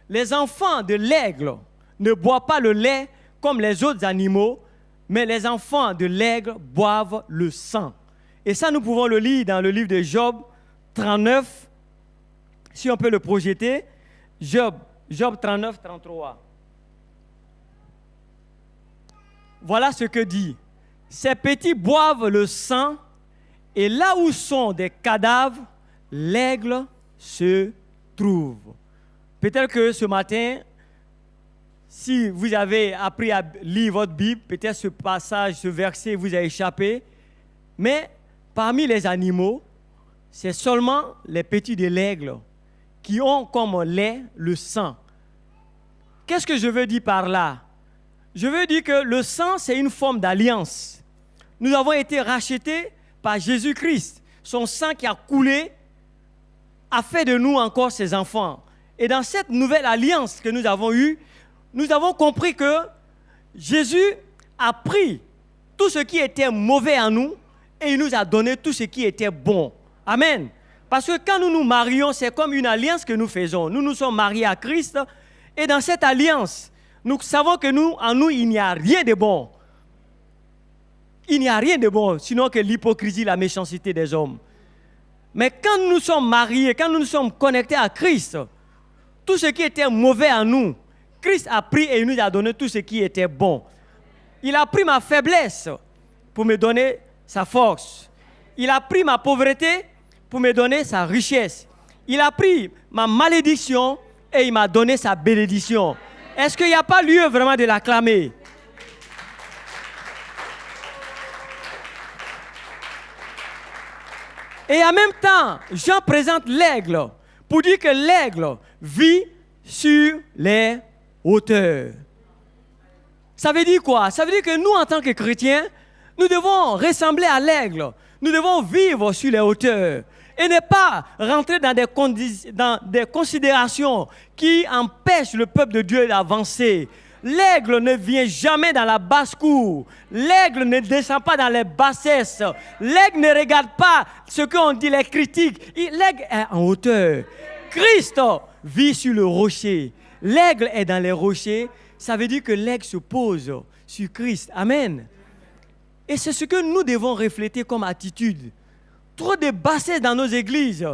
les enfants de l'aigle ne boivent pas le lait comme les autres animaux, mais les enfants de l'aigle boivent le sang. Et ça, nous pouvons le lire dans le livre de Job 39, si on peut le projeter. Job 39, 33. Voilà ce que dit. Ces petits boivent le sang, et là où sont des cadavres, l'aigle se trouve. Peut-être que ce matin, si vous avez appris à lire votre Bible, peut-être ce passage, ce verset vous a échappé, mais parmi les animaux, c'est seulement les petits de l'aigle qui ont comme lait le sang. Qu'est-ce que je veux dire par là? Je veux dire que le sang, c'est une forme d'alliance. Nous avons été rachetés par Jésus-Christ. Son sang qui a coulé a fait de nous encore ses enfants. Et dans cette nouvelle alliance que nous avons eue, nous avons compris que Jésus a pris tout ce qui était mauvais en nous et il nous a donné tout ce qui était bon. Amen. Parce que quand nous nous marions, c'est comme une alliance que nous faisons. Nous nous sommes mariés à Christ et dans cette alliance, nous savons que en nous, il n'y a rien de bon. Il n'y a rien de bon, sinon que l'hypocrisie, la méchanceté des hommes. Mais quand nous sommes mariés, quand nous sommes connectés à Christ, tout ce qui était mauvais en nous, Christ a pris et il nous a donné tout ce qui était bon. Il a pris ma faiblesse pour me donner sa force. Il a pris ma pauvreté pour me donner sa richesse. Il a pris ma malédiction et il m'a donné sa bénédiction. Est-ce qu'il n'y a pas lieu vraiment de l'acclamer? Et en même temps, Jean présente l'aigle pour dire que l'aigle vit sur les hauteurs. Ça veut dire quoi? Ça veut dire que nous, en tant que chrétiens, nous devons ressembler à l'aigle. Nous devons vivre sur les hauteurs et ne pas rentrer dans des considérations qui empêchent le peuple de Dieu d'avancer. L'aigle ne vient jamais dans la basse-cour. L'aigle ne descend pas dans les bassesses. L'aigle ne regarde pas ce qu'on dit, les critiques. L'aigle est en hauteur. Christ vit sur le rocher. L'aigle est dans les rochers. Ça veut dire que l'aigle se pose sur Christ. Amen. Et c'est ce que nous devons refléter comme attitude. Trop de bassesse dans nos églises.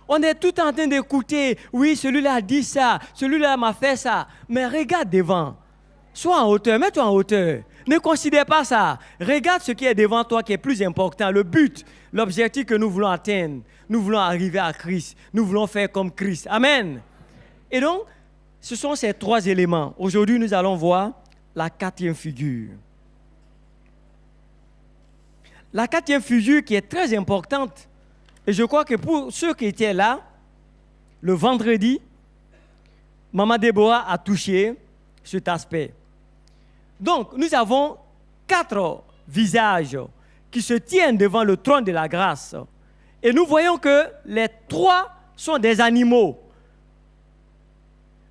On est tout en train d'écouter. Oui, celui-là a dit ça. Celui-là m'a fait ça. Mais regarde devant. Sois en hauteur. Mets-toi en hauteur. Ne considère pas ça. Regarde ce qui est devant toi qui est plus important. Le but, l'objectif que nous voulons atteindre. Nous voulons arriver à Christ. Nous voulons faire comme Christ. Amen. Et donc, ce sont ces trois éléments. Aujourd'hui, nous allons voir la quatrième figure. La quatrième figure qui est très importante, et je crois que pour ceux qui étaient là, le vendredi, Maman Déborah a touché cet aspect. Donc, nous avons 4 visages qui se tiennent devant le trône de la grâce. Et nous voyons que les 3 sont des animaux.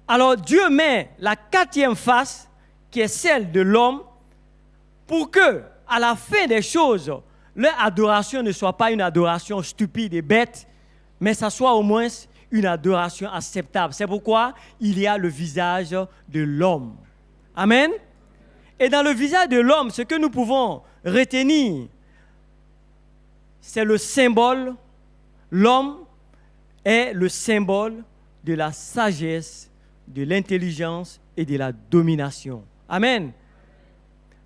Alors, Dieu met la 4e face, qui est celle de l'homme, pour que, à la fin des choses, leur adoration ne soit pas une adoration stupide et bête, mais ça soit au moins une adoration acceptable. C'est pourquoi il y a le visage de l'homme. Amen. Et dans le visage de l'homme, ce que nous pouvons retenir, c'est le symbole. L'homme est le symbole de la sagesse, de l'intelligence et de la domination. Amen.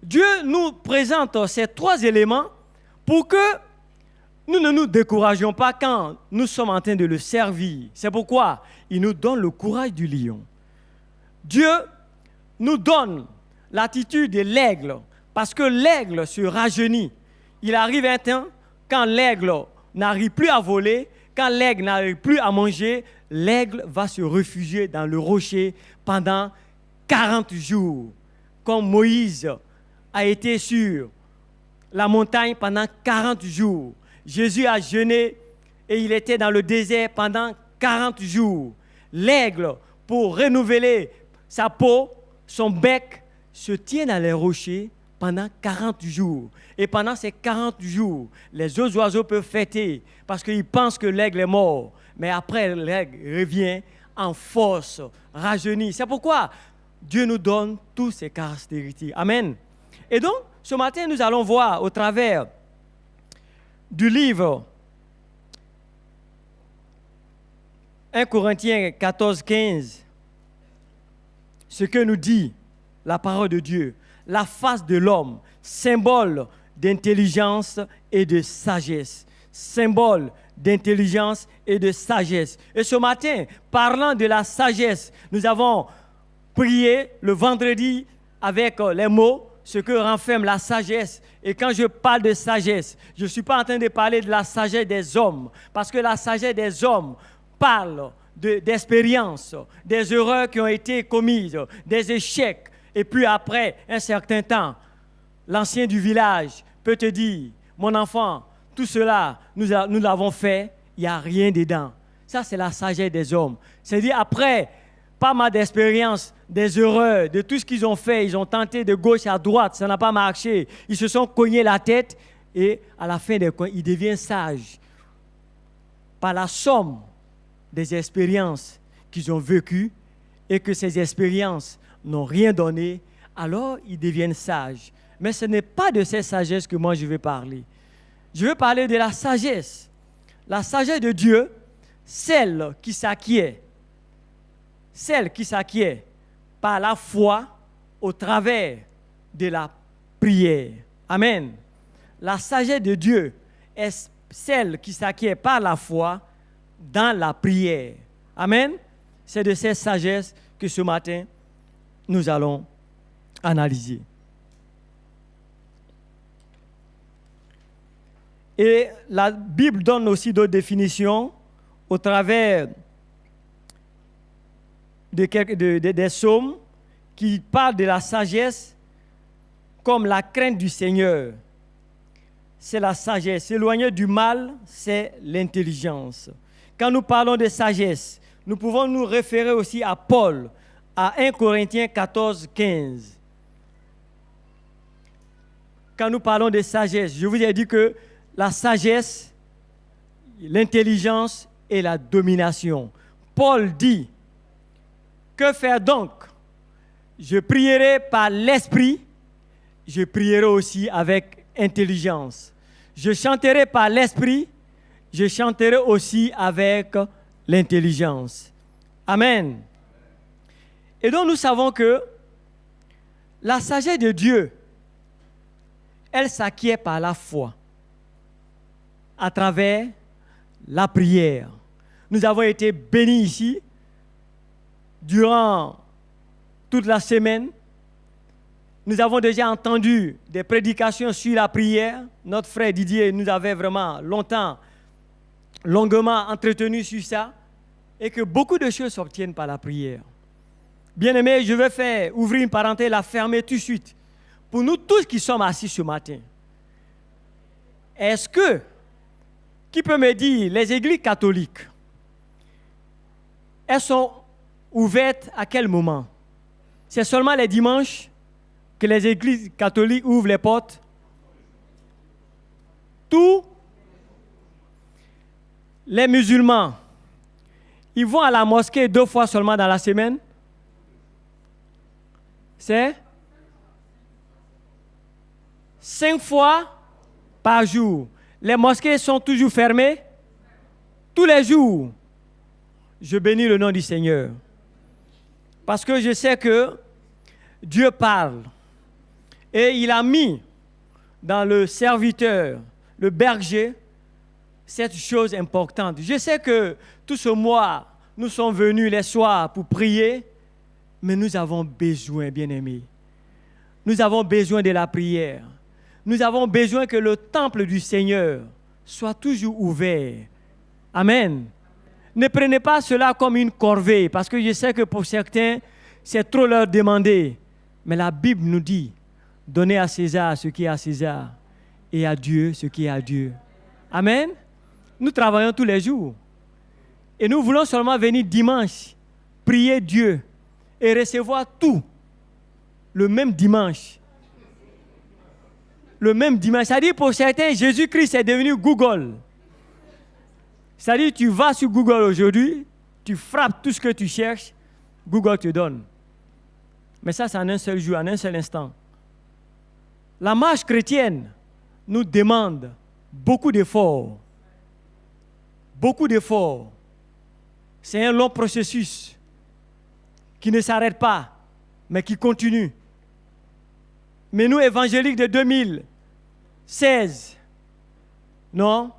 Dieu nous présente ces 3 éléments pour que nous ne nous découragions pas quand nous sommes en train de le servir. C'est pourquoi il nous donne le courage du lion. Dieu nous donne l'attitude de l'aigle, parce que l'aigle se rajeunit. Il arrive un temps, quand l'aigle n'arrive plus à voler, quand l'aigle n'arrive plus à manger, l'aigle va se réfugier dans le rocher pendant 40 jours. Comme Moïse a été sur la montagne pendant 40 jours. Jésus a jeûné et il était dans le désert pendant 40 jours. L'aigle, pour renouveler sa peau, son bec, se tient dans les rochers pendant 40 jours. Et pendant ces 40 jours, les autres oiseaux peuvent fêter parce qu'ils pensent que l'aigle est mort. Mais après, l'aigle revient en force, rajeuni. C'est pourquoi Dieu nous donne toutes ces caractéristiques. Amen. Et donc, ce matin, nous allons voir au travers du livre 1 Corinthiens 14, 15, ce que nous dit la parole de Dieu. La face de l'homme, symbole d'intelligence et de sagesse. Symbole d'intelligence et de sagesse. Et ce matin, parlant de la sagesse, nous avons prié le vendredi avec les mots, ce que renferme la sagesse. Et quand je parle de sagesse, je ne suis pas en train de parler de la sagesse des hommes, parce que la sagesse des hommes parle d'expériences, des erreurs qui ont été commises, des échecs. Et puis après un certain temps, l'ancien du village peut te dire, mon enfant, tout cela, nous l'avons fait, il n'y a rien dedans. Ça, c'est la sagesse des hommes. C'est-à-dire, après pas mal d'expériences, des erreurs, de tout ce qu'ils ont fait, ils ont tenté de gauche à droite, ça n'a pas marché. Ils se sont cognés la tête et à la fin des comptes, ils deviennent sages. Par la somme des expériences qu'ils ont vécues et que ces expériences n'ont rien donné, alors ils deviennent sages. Mais ce n'est pas de cette sagesse que moi je vais parler. Je veux parler de la sagesse. La sagesse de Dieu, celle qui s'acquiert par la foi au travers de la prière. Amen. La sagesse de Dieu est celle qui s'acquiert par la foi dans la prière. Amen. C'est de cette sagesse que ce matin, nous allons analyser. Et la Bible donne aussi d'autres définitions au travers des psaumes qui parlent de la sagesse comme la crainte du Seigneur. C'est la sagesse. S'éloigner du mal, c'est l'intelligence. Quand nous parlons de sagesse, nous pouvons nous référer aussi à Paul, à 1 Corinthiens 14, 15. Quand nous parlons de sagesse, je vous ai dit que la sagesse, l'intelligence et la domination. Paul dit, que faire donc? Je prierai par l'esprit, je prierai aussi avec intelligence. Je chanterai par l'esprit, je chanterai aussi avec l'intelligence. Amen. Et donc nous savons que la sagesse de Dieu, elle s'acquiert par la foi, à travers la prière. Nous avons été bénis ici durant toute la semaine. Nous avons déjà entendu des prédications sur la prière. Notre frère Didier nous avait vraiment longuement entretenu sur ça, et que beaucoup de choses s'obtiennent par la prière. Bien-aimés, je vais ouvrir une parenthèse, la fermer tout de suite. Pour nous tous qui sommes assis ce matin, qui peut me dire, les églises catholiques, elles sont ouvertes à quel moment? C'est seulement les dimanches que les églises catholiques ouvrent les portes? Tous les musulmans, ils vont à la mosquée 2 fois seulement dans la semaine? C'est 5 fois par jour. Les mosquées sont toujours fermées tous les jours. Je bénis le nom du Seigneur. Parce que je sais que Dieu parle. Et il a mis dans le serviteur, le berger, cette chose importante. Je sais que tout ce mois, nous sommes venus les soirs pour prier, mais nous avons besoin, bien-aimés. Nous avons besoin de la prière. Nous avons besoin que le temple du Seigneur soit toujours ouvert Amen. Ne prenez pas cela comme une corvée, parce que je sais que pour certains, c'est trop leur demander. Mais la Bible nous dit, donnez à César ce qui est à César et à Dieu ce qui est à Dieu. Amen. Nous travaillons tous les jours. Et nous voulons seulement venir dimanche, prier Dieu et recevoir tout le même dimanche. Le même dimanche. C'est-à-dire pour certains, Jésus-Christ est devenu Google. C'est-à-dire tu vas sur Google aujourd'hui, tu frappes tout ce que tu cherches, Google te donne. Mais ça, c'est en un seul jour, en un seul instant. La marche chrétienne nous demande beaucoup d'efforts. Beaucoup d'efforts. C'est un long processus qui ne s'arrête pas, mais qui continue. Mais nous, évangéliques de 2016, non,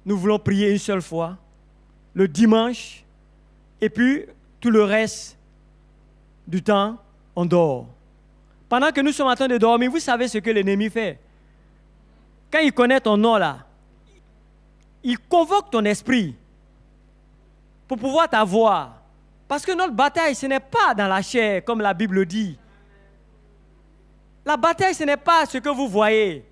nous voulons prier une seule fois, le dimanche, et puis tout le reste du temps, on dort. Pendant que nous sommes en train de dormir, vous savez ce que l'ennemi fait. Quand il connaît ton nom là, il convoque ton esprit pour pouvoir t'avoir. Parce que notre bataille, ce n'est pas dans la chair, comme la Bible dit. La bataille, ce n'est pas ce que vous voyez.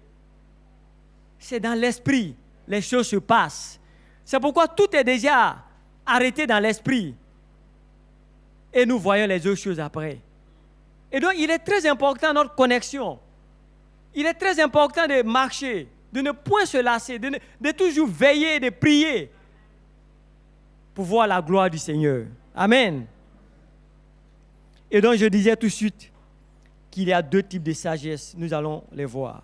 C'est dans l'esprit. Les choses se passent. C'est pourquoi tout est déjà arrêté dans l'esprit. Et nous voyons les autres choses après. Et donc, il est très important notre connexion. Il est très important de marcher, de ne point se lasser, de toujours veiller, de prier pour voir la gloire du Seigneur. Amen. Et donc, je disais tout de suite qu'il y a deux types de sagesse. Nous allons les voir.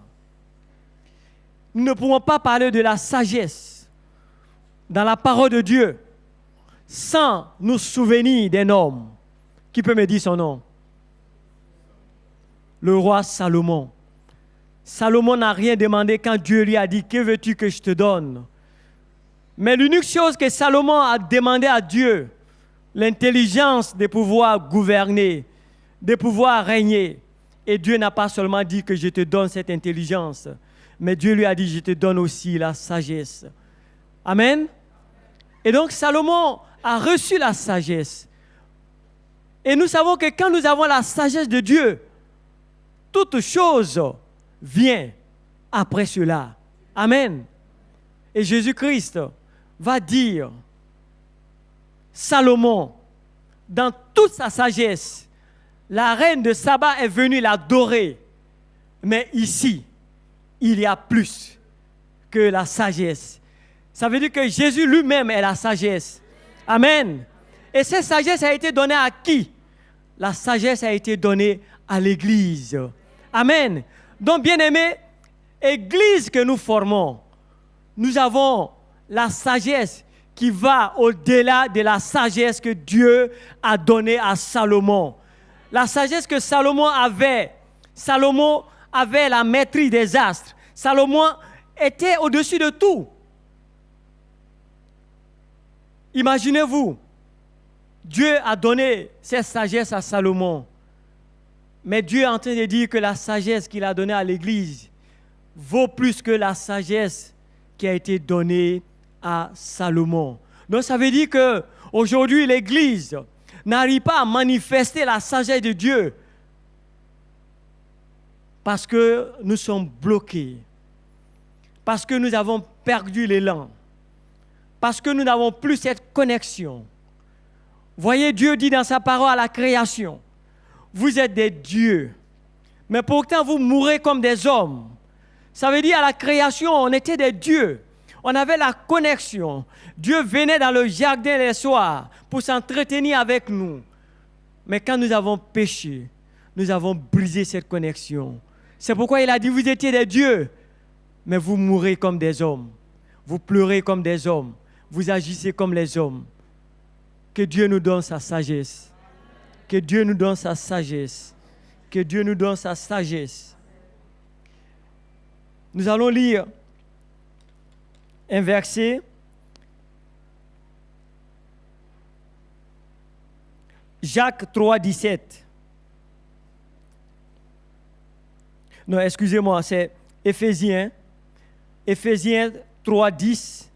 Nous ne pouvons pas parler de la sagesse dans la parole de Dieu sans nous souvenir d'un homme. Qui peut me dire son nom? Le roi Salomon. Salomon n'a rien demandé quand Dieu lui a dit « Que veux-tu que je te donne ?» Mais l'unique chose que Salomon a demandé à Dieu, l'intelligence de pouvoir gouverner, de pouvoir régner. Et Dieu n'a pas seulement dit que je te donne cette intelligence, mais Dieu lui a dit, je te donne aussi la sagesse. Amen. Et donc Salomon a reçu la sagesse. Et nous savons que quand nous avons la sagesse de Dieu, toute chose vient après cela. Amen. Et Jésus-Christ va dire, Salomon, dans toute sa sagesse, la reine de Saba est venue l'adorer. Mais ici, il y a plus que la sagesse. Ça veut dire que Jésus lui-même est la sagesse. Amen. Et cette sagesse a été donnée à qui? La sagesse a été donnée à l'Église. Amen. Donc, bien-aimés, Église que nous formons, nous avons la sagesse qui va au-delà de la sagesse que Dieu a donnée à Salomon. La sagesse que Salomon avait la maîtrise des astres. Salomon était au-dessus de tout. Imaginez-vous, Dieu a donné cette sagesse à Salomon. Mais Dieu est en train de dire que la sagesse qu'il a donnée à l'Église vaut plus que la sagesse qui a été donnée à Salomon. Donc ça veut dire qu'aujourd'hui, l'Église n'arrive pas à manifester la sagesse de Dieu parce que nous sommes bloqués, parce que nous avons perdu l'élan, parce que nous n'avons plus cette connexion. Voyez, Dieu dit dans sa parole à la création, vous êtes des dieux, mais pourtant vous mourrez comme des hommes. Ça veut dire à la création, on était des dieux. On avait la connexion. Dieu venait dans le jardin les soirs pour s'entretenir avec nous. Mais quand nous avons péché, nous avons brisé cette connexion. C'est pourquoi il a dit, vous étiez des dieux, mais vous mourrez comme des hommes. Vous pleurez comme des hommes. Vous agissez comme les hommes. Que Dieu nous donne sa sagesse. Que Dieu nous donne sa sagesse. Que Dieu nous donne sa sagesse. Nous allons lire un verset. Jacques 3, 17. Non, excusez-moi, c'est Éphésiens 3, 10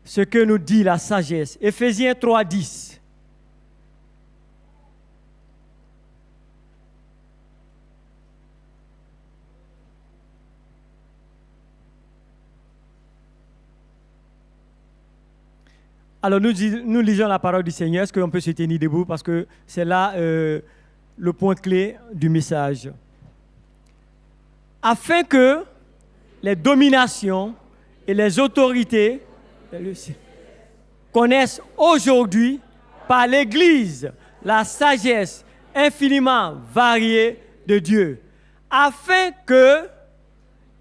ce que nous dit la sagesse. Éphésiens 3:10. Alors nous lisons la parole du Seigneur. Est-ce qu'on peut se tenir debout parce que c'est là le point clé du message. Afin que les dominations et les autorités connaissent aujourd'hui par l'Église la sagesse infiniment variée de Dieu. Afin que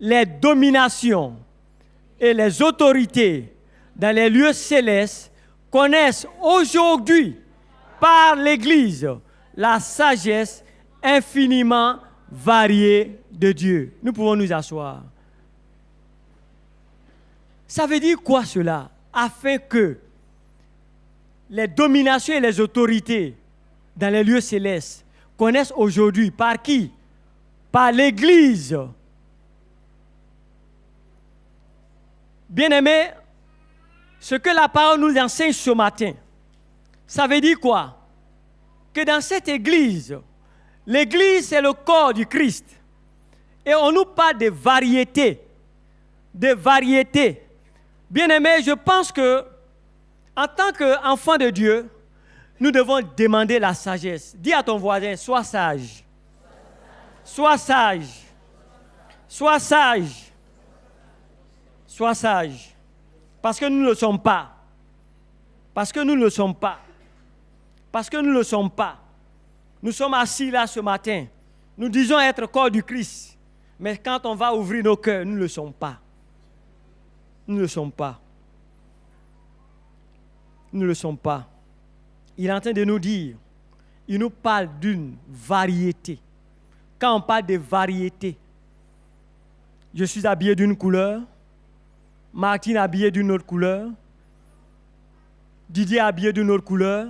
les dominations et les autorités dans les lieux célestes connaissent aujourd'hui par l'Église la sagesse infiniment variée de Dieu. Nous pouvons nous asseoir. Ça veut dire quoi cela? Afin que les dominations et les autorités dans les lieux célestes connaissent aujourd'hui par qui? Par l'Église. Bien-aimés, ce que la parole nous enseigne ce matin, ça veut dire quoi? Que dans cette Église, l'Église c'est le corps du Christ. Et on nous parle de variété. De variété. Bien-aimés, je pense que en tant qu'enfant de Dieu, nous devons demander la sagesse. Dis à ton voisin, sois sage. Sois sage. Sois sage. Sois sage. Parce que nous ne le sommes pas. Parce que nous ne le sommes pas. Parce que nous ne le sommes pas. Nous sommes assis là ce matin. Nous disons être corps du Christ. Mais quand on va ouvrir nos cœurs, nous ne le sommes pas. Nous ne le sommes pas. Nous ne le sommes pas. Il est en train de nous dire, il nous parle d'une variété. Quand on parle de variété, je suis habillé d'une couleur, Martine habillée d'une autre couleur, Didier habillé d'une autre couleur,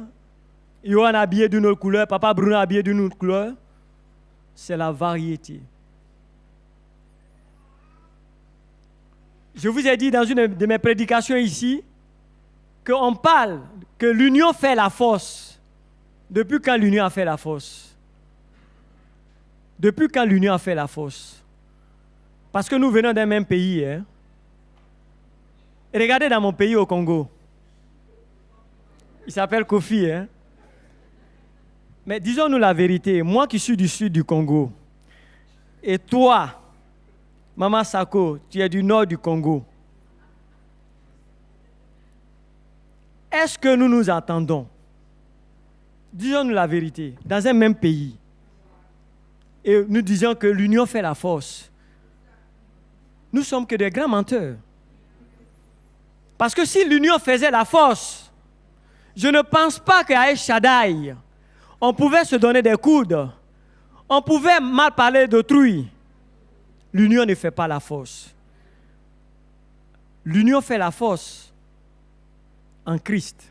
Johan habillé d'une autre couleur, Papa Bruno habillé d'une autre couleur. C'est la variété. Je vous ai dit dans une de mes prédications ici qu'on parle que l'union fait la force. Depuis quand l'union a fait la force? Depuis quand l'union a fait la force? Parce que nous venons d'un même pays. Hein? Et regardez dans mon pays au Congo. Il s'appelle Kofi. Hein? Mais disons-nous la vérité. Moi qui suis du sud du Congo, et toi, Maman Sako, tu es du nord du Congo. Est-ce que nous nous entendons? Disons-nous la vérité. Dans un même pays. Et nous disons que l'union fait la force. Nous sommes que des grands menteurs. Parce que si l'union faisait la force, je ne pense pas qu'à El Shaddai, on pouvait se donner des coudes. On pouvait mal parler d'autrui. L'union ne fait pas la force. L'union fait la force en Christ.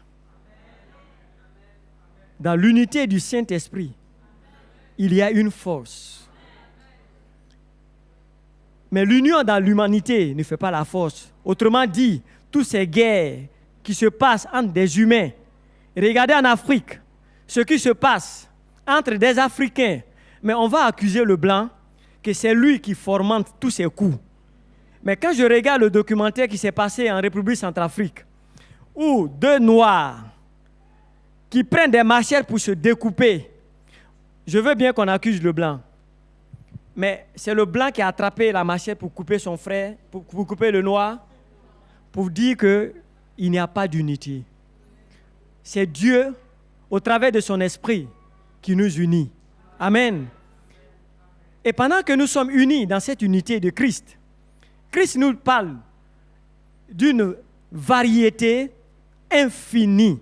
Dans l'unité du Saint-Esprit, il y a une force. Mais l'union dans l'humanité ne fait pas la force. Autrement dit, toutes ces guerres qui se passent entre des humains. Regardez en Afrique ce qui se passe entre des Africains. Mais on va accuser le blanc que c'est lui qui fomente tous ces coups. Mais quand je regarde le documentaire qui s'est passé en République centrafrique, où deux Noirs qui prennent des machettes pour se découper, je veux bien qu'on accuse le blanc. Mais c'est le blanc qui a attrapé la machette pour couper son frère, pour couper le noir, pour dire qu'il n'y a pas d'unité. C'est Dieu, au travers de son esprit, qui nous unit. Amen. Et pendant que nous sommes unis dans cette unité de Christ, Christ nous parle d'une variété infinie.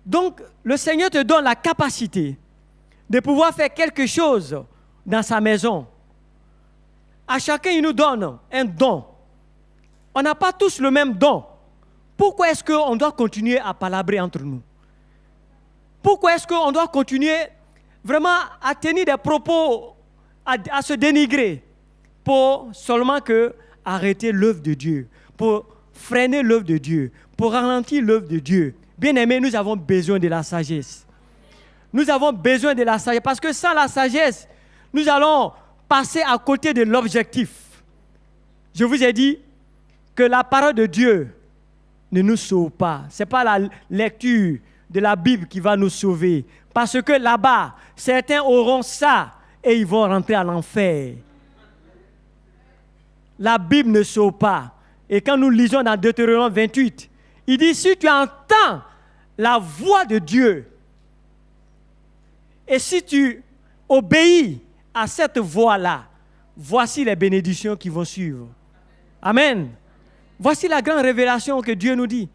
Donc, le Seigneur te donne la capacité de pouvoir faire quelque chose dans sa maison. À chacun, il nous donne un don. On n'a pas tous le même don. Pourquoi est-ce qu'on doit continuer à palabrer entre nous? Pourquoi est-ce qu'on doit continuer vraiment à tenir des propos, à se dénigrer pour seulement que arrêter l'œuvre de Dieu, pour freiner l'œuvre de Dieu, pour ralentir l'œuvre de Dieu. Bien-aimés, nous avons besoin de la sagesse. Nous avons besoin de la sagesse parce que sans la sagesse, nous allons passer à côté de l'objectif. Je vous ai dit que la parole de Dieu ne nous sauve pas. Ce n'est pas la lecture de la Bible qui va nous sauver. Parce que là-bas, certains auront ça et ils vont rentrer à l'enfer. La Bible ne sauve pas. Et quand nous lisons dans Deutéronome 28, il dit, si tu entends la voix de Dieu et si tu obéis à cette voix-là, voici les bénédictions qui vont suivre. Amen. Voici la grande révélation que Dieu nous dit.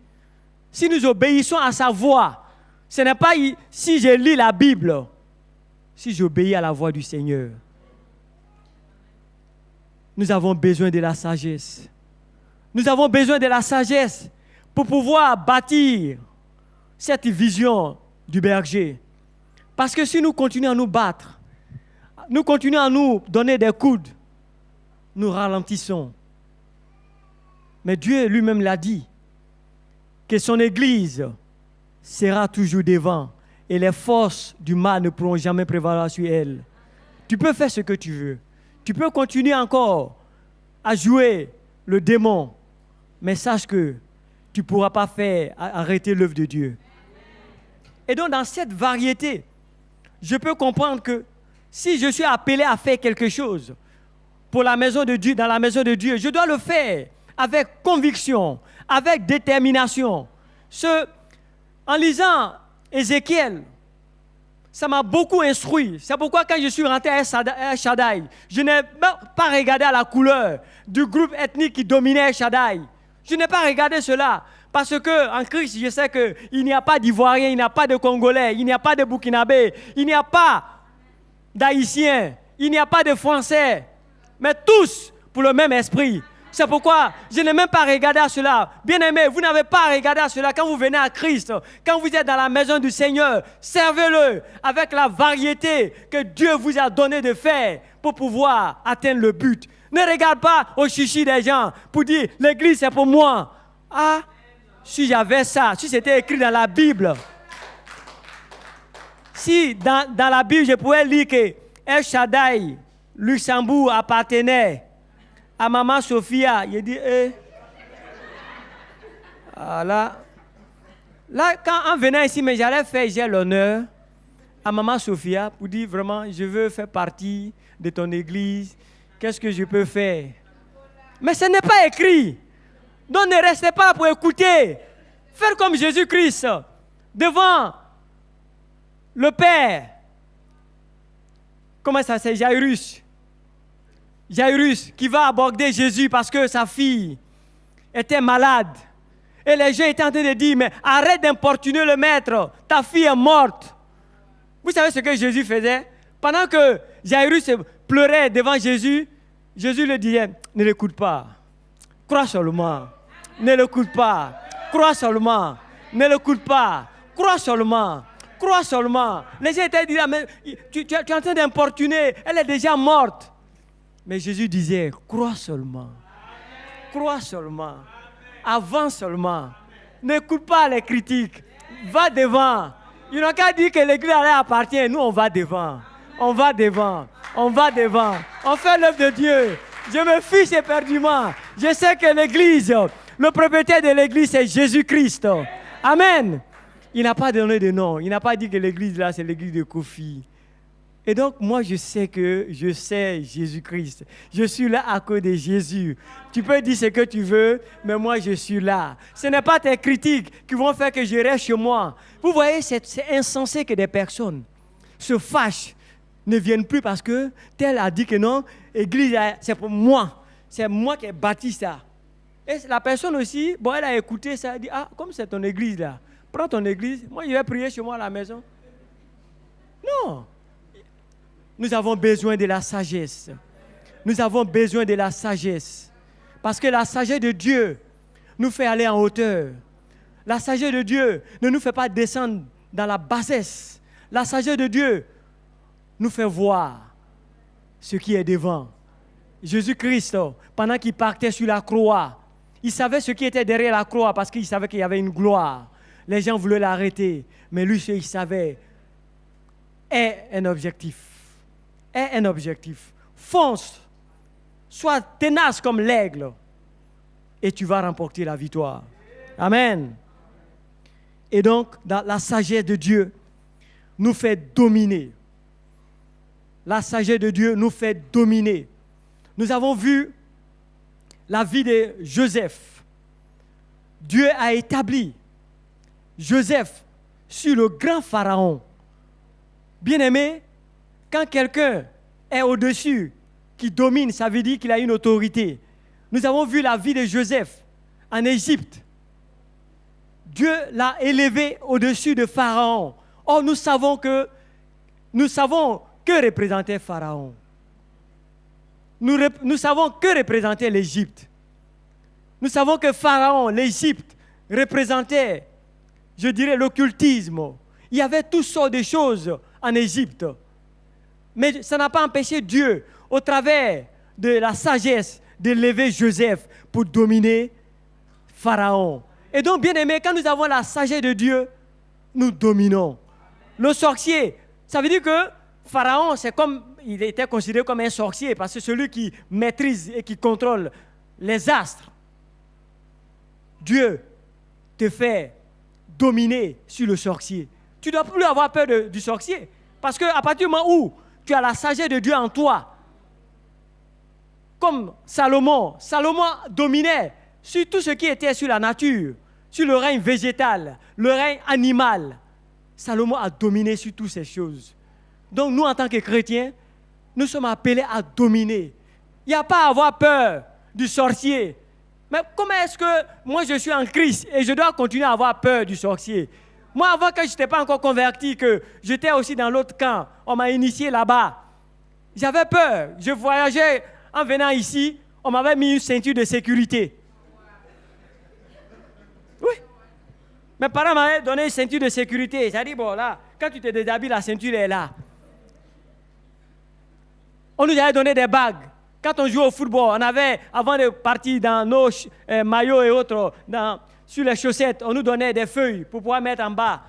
Si nous obéissons à sa voix, ce n'est pas si je lis la Bible, si j'obéis à la voix du Seigneur. Nous avons besoin de la sagesse. Nous avons besoin de la sagesse pour pouvoir bâtir cette vision du berger. Parce que si nous continuons à nous battre, nous continuons à nous donner des coudes, nous ralentissons. Mais Dieu lui-même l'a dit, que son Église sera toujours devant et les forces du mal ne pourront jamais prévaloir sur elle. Tu peux faire ce que tu veux. Tu peux continuer encore à jouer le démon, mais sache que tu ne pourras pas faire arrêter l'œuvre de Dieu. Et donc, dans cette variété, je peux comprendre que si je suis appelé à faire quelque chose pour la maison de Dieu, dans la maison de Dieu, je dois le faire avec conviction, avec détermination. En lisant Ézéchiel, ça m'a beaucoup instruit. C'est pourquoi quand je suis rentré à El Shaddai, je n'ai pas regardé à la couleur du groupe ethnique qui dominait El Shaddai. Je n'ai pas regardé cela. Parce qu'en Christ, je sais qu'il n'y a pas d'Ivoiriens, il n'y a pas de Congolais, il n'y a pas de Burkinabés, il n'y a pas d'Haïtiens, il n'y a pas de Français, mais tous pour le même esprit. C'est pourquoi je n'ai même pas regardé à cela. Bien-aimés, vous n'avez pas à regarder à cela. Quand vous venez à Christ, quand vous êtes dans la maison du Seigneur, servez-le avec la variété que Dieu vous a donné de faire pour pouvoir atteindre le but. Ne regarde pas au chichi des gens pour dire « l'église c'est pour moi ». Ah, si j'avais ça, si c'était écrit dans la Bible, si dans la Bible je pouvais lire que El Shaddai, Luxembourg appartenait à Maman Sophia, il dit, là, quand en venant ici, mais j'allais faire, j'ai l'honneur à Maman Sophia pour dire vraiment, je veux faire partie de ton église, qu'est-ce que je peux faire? Mais ce n'est pas écrit. Donc ne restez pas pour écouter. Faire comme Jésus-Christ devant le Père. Comment ça s'appelle? Jairus. Jairus qui va aborder Jésus parce que sa fille était malade. Et les gens étaient en train de dire, mais arrête d'importuner le maître, ta fille est morte. Vous savez ce que Jésus faisait? Pendant que Jairus pleurait devant Jésus, Jésus lui disait, ne l'écoute pas, crois seulement, ne l'écoute pas, crois seulement, ne l'écoute pas, crois seulement. Crois seulement. Les gens étaient dit, mais tu es en train d'importuner, elle est déjà morte. Mais Jésus disait, crois seulement. Crois seulement. Avance seulement. N'écoute pas les critiques. Va devant. Ils n'ont qu'à dire que l'église appartient. Nous, on va devant. On va devant. On va devant. On fait l'œuvre de Dieu. Je me fiche éperdument. Je sais que l'église, le propriétaire de l'église, c'est Jésus-Christ. Amen. Il n'a pas donné de nom. Il n'a pas dit que l'église là, c'est l'église de Kofi. Et donc, moi, je sais Jésus-Christ. Je suis là à cause de Jésus. Tu peux dire ce que tu veux, mais moi, je suis là. Ce n'est pas tes critiques qui vont faire que je reste chez moi. Vous voyez, c'est insensé que des personnes se fâchent, ne viennent plus parce que tel a dit que non, l'église, c'est pour moi. C'est moi qui ai bâti ça. Et la personne aussi, bon, elle a écouté ça, elle dit, ah, comme c'est ton église là, prends ton église, moi, je vais prier chez moi à la maison. Non. Nous avons besoin de la sagesse. Nous avons besoin de la sagesse. Parce que la sagesse de Dieu nous fait aller en hauteur. La sagesse de Dieu ne nous fait pas descendre dans la bassesse. La sagesse de Dieu nous fait voir ce qui est devant. Jésus-Christ, pendant qu'il partait sur la croix, il savait ce qui était derrière la croix parce qu'il savait qu'il y avait une gloire. Les gens voulaient l'arrêter, mais lui, il savait, est un objectif. Est un objectif. Fonce, sois tenace comme l'aigle et tu vas remporter la victoire. Amen. Et donc, dans la sagesse de Dieu nous fait dominer. La sagesse de Dieu nous fait dominer. Nous avons vu la vie de Joseph. Dieu a établi Joseph sur le grand pharaon. Bien-aimé, quand quelqu'un est au-dessus, qui domine, ça veut dire qu'il a une autorité. Nous avons vu la vie de Joseph en Égypte. Dieu l'a élevé au-dessus de Pharaon. Or, nous savons que représentait Pharaon. Nous savons que représentait l'Égypte. Nous savons que Pharaon, l'Égypte, représentait, je dirais, l'occultisme. Il y avait toutes sortes de choses en Égypte. Mais ça n'a pas empêché Dieu, au travers de la sagesse, d'élever Joseph pour dominer Pharaon. Et donc, bien aimé, quand nous avons la sagesse de Dieu, nous dominons. Le sorcier, ça veut dire que Pharaon, il était considéré comme un sorcier parce que celui qui maîtrise et qui contrôle les astres. Dieu te fait dominer sur le sorcier. Tu ne dois plus avoir peur du sorcier. Parce qu'à partir du moment où tu as la sagesse de Dieu en toi, comme Salomon dominait sur tout ce qui était sur la nature, sur le règne végétal, le règne animal. Salomon a dominé sur toutes ces choses. Donc nous, en tant que chrétiens, nous sommes appelés à dominer. Il n'y a pas à avoir peur du sorcier. Mais comment est-ce que moi je suis en Christ et je dois continuer à avoir peur du sorcier? Moi, avant que je n'étais pas encore converti, que j'étais aussi dans l'autre camp, on m'a initié là-bas. J'avais peur. Je voyageais en venant ici, on m'avait mis une ceinture de sécurité. Oui. Mes parents m'avaient donné une ceinture de sécurité. J'ai dit, bon, là, quand tu te déshabilles, la ceinture est là. On nous avait donné des bagues. Quand on jouait au football, on avait, avant de partir dans nos maillots et autres, sur les chaussettes, on nous donnait des feuilles pour pouvoir mettre en bas,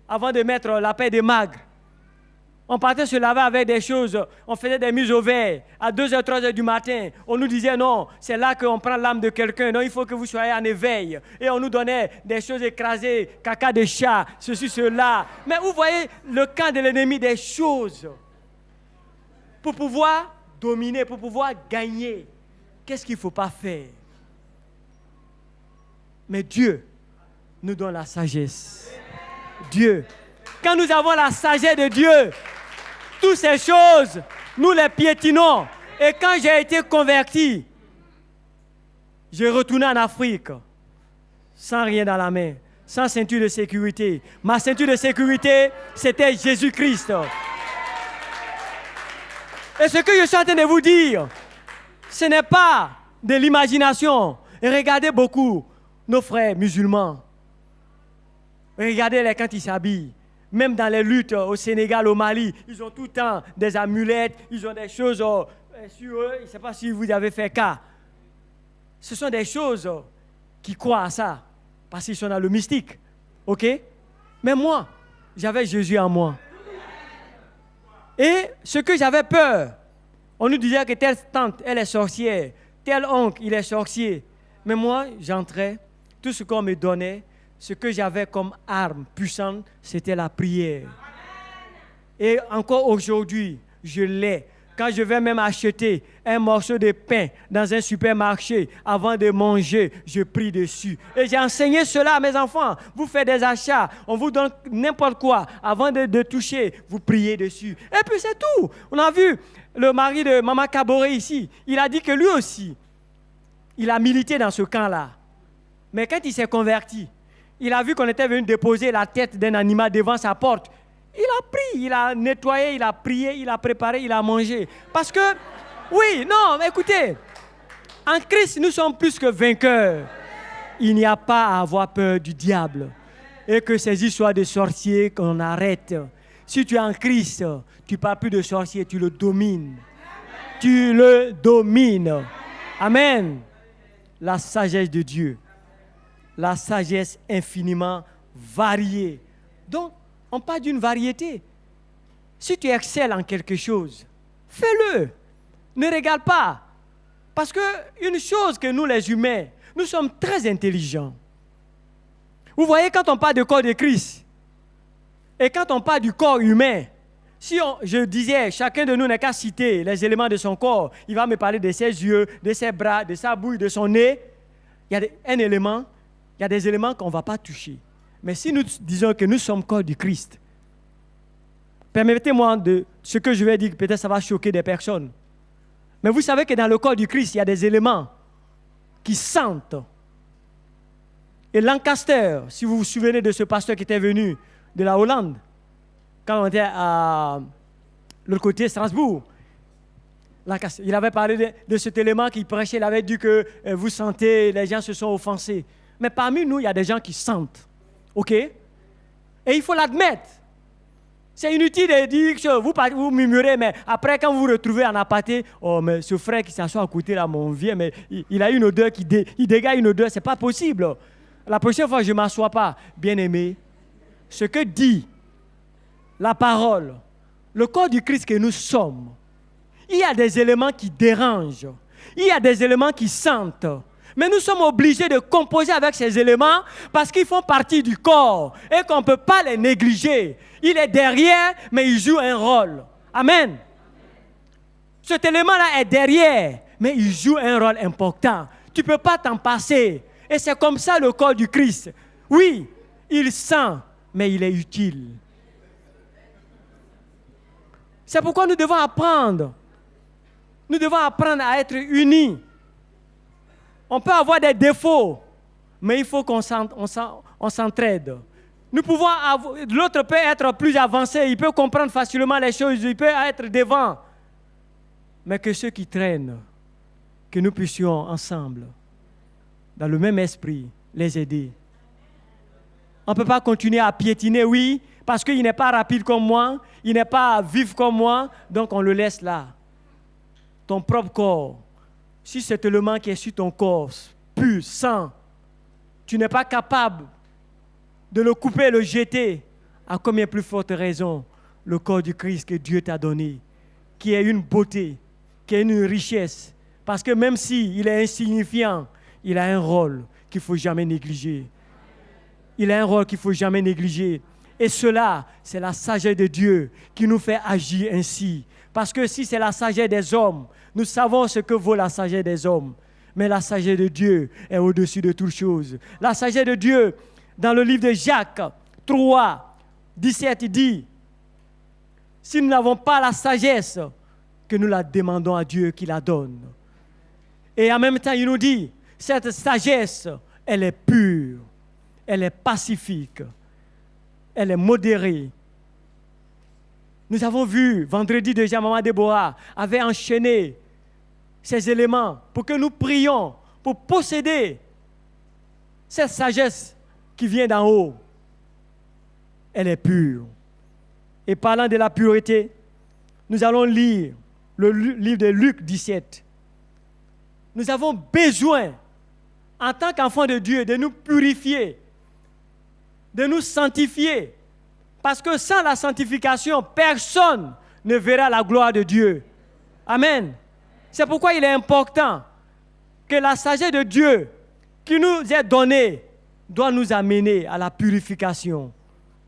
avant de mettre la paire de magres. On partait se laver avec des choses, on faisait des mises au vert. À 2h, 3h du matin, on nous disait non, c'est là qu'on prend l'âme de quelqu'un, donc il faut que vous soyez en éveil. Et on nous donnait des choses écrasées, caca de chat, ceci, cela. Mais vous voyez le camp de l'ennemi, des choses pour pouvoir dominer, pour pouvoir gagner. Qu'est-ce qu'il ne faut pas faire? Mais Dieu nous donne la sagesse. Dieu. Quand nous avons la sagesse de Dieu, toutes ces choses, nous les piétinons. Et quand j'ai été converti, j'ai retourné en Afrique sans rien dans la main, sans ceinture de sécurité. Ma ceinture de sécurité, c'était Jésus-Christ. Et ce que je suis en train de vous dire, ce n'est pas de l'imagination. Et regardez beaucoup nos frères musulmans. Regardez-les quand ils s'habillent. Même dans les luttes au Sénégal, au Mali, ils ont tout le temps des amulettes, ils ont des choses sur eux. Je ne sais pas si vous avez fait cas. Ce sont des choses qui croient à ça, parce qu'ils sont dans le mystique. OK? Mais moi, j'avais Jésus en moi. Et ce que j'avais peur, on nous disait que telle tante, elle est sorcière, tel oncle, il est sorcier. Mais moi, j'entrais, tout ce qu'on me donnait, ce que j'avais comme arme puissante, c'était la prière. Et encore aujourd'hui, je l'ai. Quand je vais même acheter un morceau de pain dans un supermarché, avant de manger, je prie dessus. Et j'ai enseigné cela à mes enfants. Vous faites des achats, on vous donne n'importe quoi. Avant de toucher, vous priez dessus. Et puis c'est tout. On a vu le mari de Maman Kaboré ici. Il a dit que lui aussi, il a milité dans ce camp-là. Mais quand il s'est converti, il a vu qu'on était venu déposer la tête d'un animal devant sa porte. Il a pris, il a nettoyé, il a prié, il a préparé, il a mangé. Parce que, oui, non, écoutez, en Christ, nous sommes plus que vainqueurs. Il n'y a pas à avoir peur du diable. Et que ces histoires de sorciers, qu'on arrête. Si tu es en Christ, tu ne parles plus de sorcier, tu le domines. tu le domines. Amen. La sagesse de Dieu. La sagesse infiniment variée. Donc, on parle d'une variété. Si tu excelles en quelque chose, fais-le. Ne regarde pas. Parce qu'une chose que nous, les humains, nous sommes très intelligents. Vous voyez, quand on parle du corps de Christ, et quand on parle du corps humain, je disais, chacun de nous n'a qu'à citer les éléments de son corps. Il va me parler de ses yeux, de ses bras, de sa bouille, de son nez. Il y a des éléments qu'on ne va pas toucher. Mais si nous disons que nous sommes corps du Christ, permettez-moi de ce que je vais dire, peut-être ça va choquer des personnes. Mais vous savez que dans le corps du Christ, il y a des éléments qui sentent. Et Lancaster, si vous vous souvenez de ce pasteur qui était venu de la Hollande, quand on était à l'autre côté, Strasbourg, Lancaster, il avait parlé de cet élément qu'il prêchait, il avait dit que vous sentez, les gens se sont offensés. Mais parmi nous, il y a des gens qui sentent. OK? Et il faut l'admettre. C'est inutile de dire que vous murmurez, mais après, quand vous vous retrouvez en apâté, oh, mais ce frère qui s'assoit à côté, là, mon vieux, mais il a une odeur il dégage une odeur, c'est pas possible. La prochaine fois, je ne m'assois pas. Bien-aimé, ce que dit la parole, le corps du Christ que nous sommes, il y a des éléments qui dérangent, il y a des éléments qui sentent. Mais nous sommes obligés de composer avec ces éléments parce qu'ils font partie du corps et qu'on ne peut pas les négliger. Il est derrière, mais il joue un rôle. Amen. Cet élément-là est derrière, mais il joue un rôle important. Tu ne peux pas t'en passer. Et c'est comme ça le corps du Christ. Oui, il sent, mais il est utile. C'est pourquoi nous devons apprendre. Nous devons apprendre à être unis. On peut avoir des défauts, mais il faut qu'on s'entraide. L'autre peut être plus avancé, il peut comprendre facilement les choses, il peut être devant. Mais que ceux qui traînent, que nous puissions ensemble, dans le même esprit, les aider. On ne peut pas continuer à piétiner, oui, parce qu'il n'est pas rapide comme moi, il n'est pas vif comme moi, donc on le laisse là. Ton propre corps. Si cet élément qui est sur ton corps, pur, sang, tu n'es pas capable de le couper, le jeter, à combien plus forte raison le corps du Christ que Dieu t'a donné, qui est une beauté, qui est une richesse, parce que même s'il est insignifiant, il a un rôle qu'il ne faut jamais négliger. Il a un rôle qu'il ne faut jamais négliger. Et cela, c'est la sagesse de Dieu qui nous fait agir ainsi. Parce que si c'est la sagesse des hommes, nous savons ce que vaut la sagesse des hommes. Mais la sagesse de Dieu est au-dessus de toutes choses. La sagesse de Dieu, dans le livre de Jacques 3, 17, il dit, si nous n'avons pas la sagesse, que nous la demandons à Dieu qui la donne. Et en même temps, il nous dit, cette sagesse, elle est pure, elle est pacifique, elle est modérée. Nous avons vu, vendredi déjà, Maman Déborah avait enchaîné ces éléments pour que nous prions, pour posséder cette sagesse qui vient d'en haut. Elle est pure. Et parlant de la pureté, nous allons lire le livre de Luc 17. Nous avons besoin, en tant qu'enfants de Dieu, de nous purifier, de nous sanctifier. Parce que sans la sanctification, personne ne verra la gloire de Dieu. Amen. C'est pourquoi il est important que la sagesse de Dieu qui nous est donnée doit nous amener à la purification.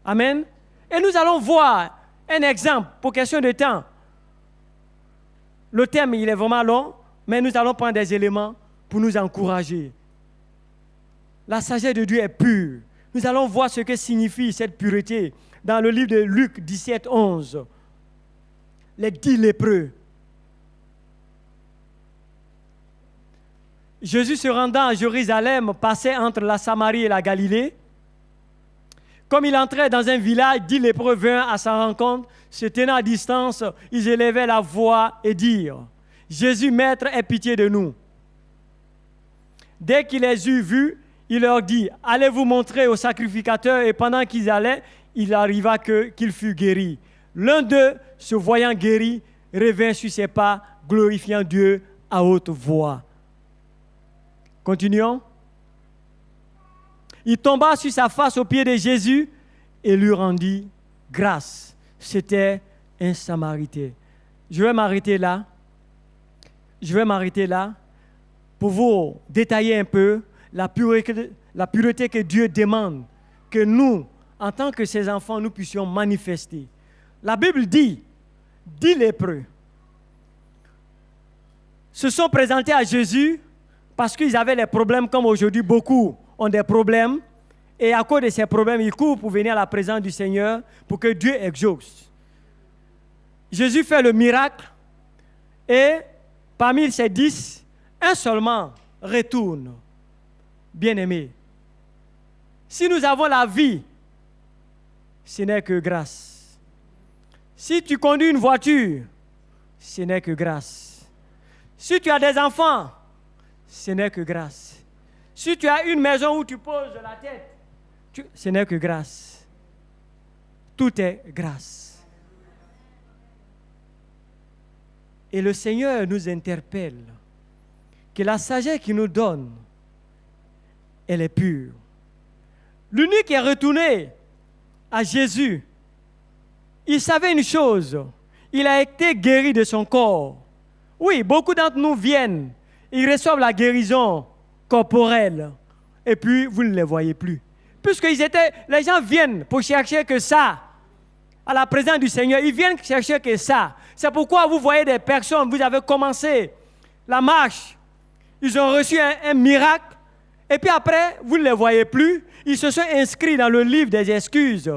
Amen. Et nous allons voir un exemple pour question de temps. Le thème, il est vraiment long, mais nous allons prendre des éléments pour nous encourager. La sagesse de Dieu est pure. Nous allons voir ce que signifie cette pureté dans le livre de Luc 17, 11. Les 10 lépreux. Jésus se rendant à Jérusalem passait entre la Samarie et la Galilée. Comme il entrait dans un village, 10 lépreux vinrent à sa rencontre. Se tenant à distance, ils élevaient la voix et dirent, « Jésus, Maître, aie pitié de nous. » Dès qu'il les eut vus, il leur dit, « Allez vous montrer au sacrificateur. » Et pendant qu'ils allaient, il arriva qu'il fut guéri. L'un d'eux, se voyant guéri, revint sur ses pas, glorifiant Dieu à haute voix. Continuons. Il tomba sur sa face aux pieds de Jésus et lui rendit grâce. C'était un Samaritain. Je vais m'arrêter là. Pour vous détailler un peu la pureté que Dieu demande que nous, en tant que ses enfants, nous puissions manifester. La Bible dit, 10 lépreux se sont présentés à Jésus parce qu'ils avaient les problèmes, comme aujourd'hui beaucoup ont des problèmes, et à cause de ces problèmes, ils courent pour venir à la présence du Seigneur pour que Dieu exauce. Jésus fait le miracle et parmi ces 10, un seulement retourne. Bien-aimé, si nous avons la vie, ce n'est que grâce. Si tu conduis une voiture, ce n'est que grâce. Si tu as des enfants, ce n'est que grâce. Si tu as une maison où tu poses la tête, ce n'est que grâce. Tout est grâce. Et le Seigneur nous interpelle que la sagesse qu'il nous donne, elle est pure. L'unique est retourné à Jésus. Il savait une chose, il a été guéri de son corps. Oui, beaucoup d'entre nous viennent, ils reçoivent la guérison corporelle, et puis vous ne les voyez plus. Les gens viennent pour chercher que ça, à la présence du Seigneur, ils viennent chercher que ça. C'est pourquoi vous voyez des personnes, vous avez commencé la marche, ils ont reçu un miracle, et puis après, vous ne les voyez plus, ils se sont inscrits dans le livre des excuses.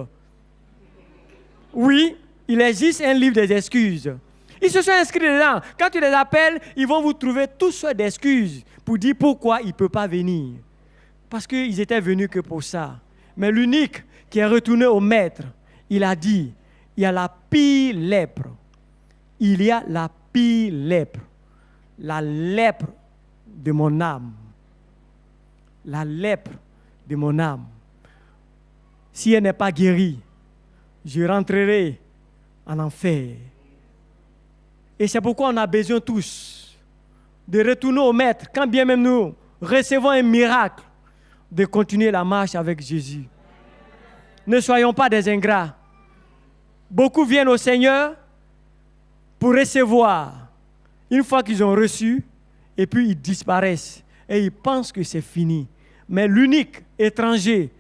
Oui, il existe un livre des excuses. Ils se sont inscrits dedans. Quand tu les appelles, ils vont vous trouver toutes sortes d'excuses pour dire pourquoi ils ne peuvent pas venir. Parce qu'ils étaient venus que pour ça. Mais l'unique qui est retourné au maître, il a dit, il y a la pire lèpre. Il y a la pire lèpre. La lèpre de mon âme. La lèpre de mon âme. Si elle n'est pas guérie, je rentrerai en enfer. Et c'est pourquoi on a besoin tous de retourner au maître, quand bien même nous recevons un miracle, de continuer la marche avec Jésus. Ne soyons pas des ingrats. Beaucoup viennent au Seigneur pour recevoir. Une fois qu'ils ont reçu, et puis ils disparaissent. Et ils pensent que c'est fini. Mais l'unique étranger,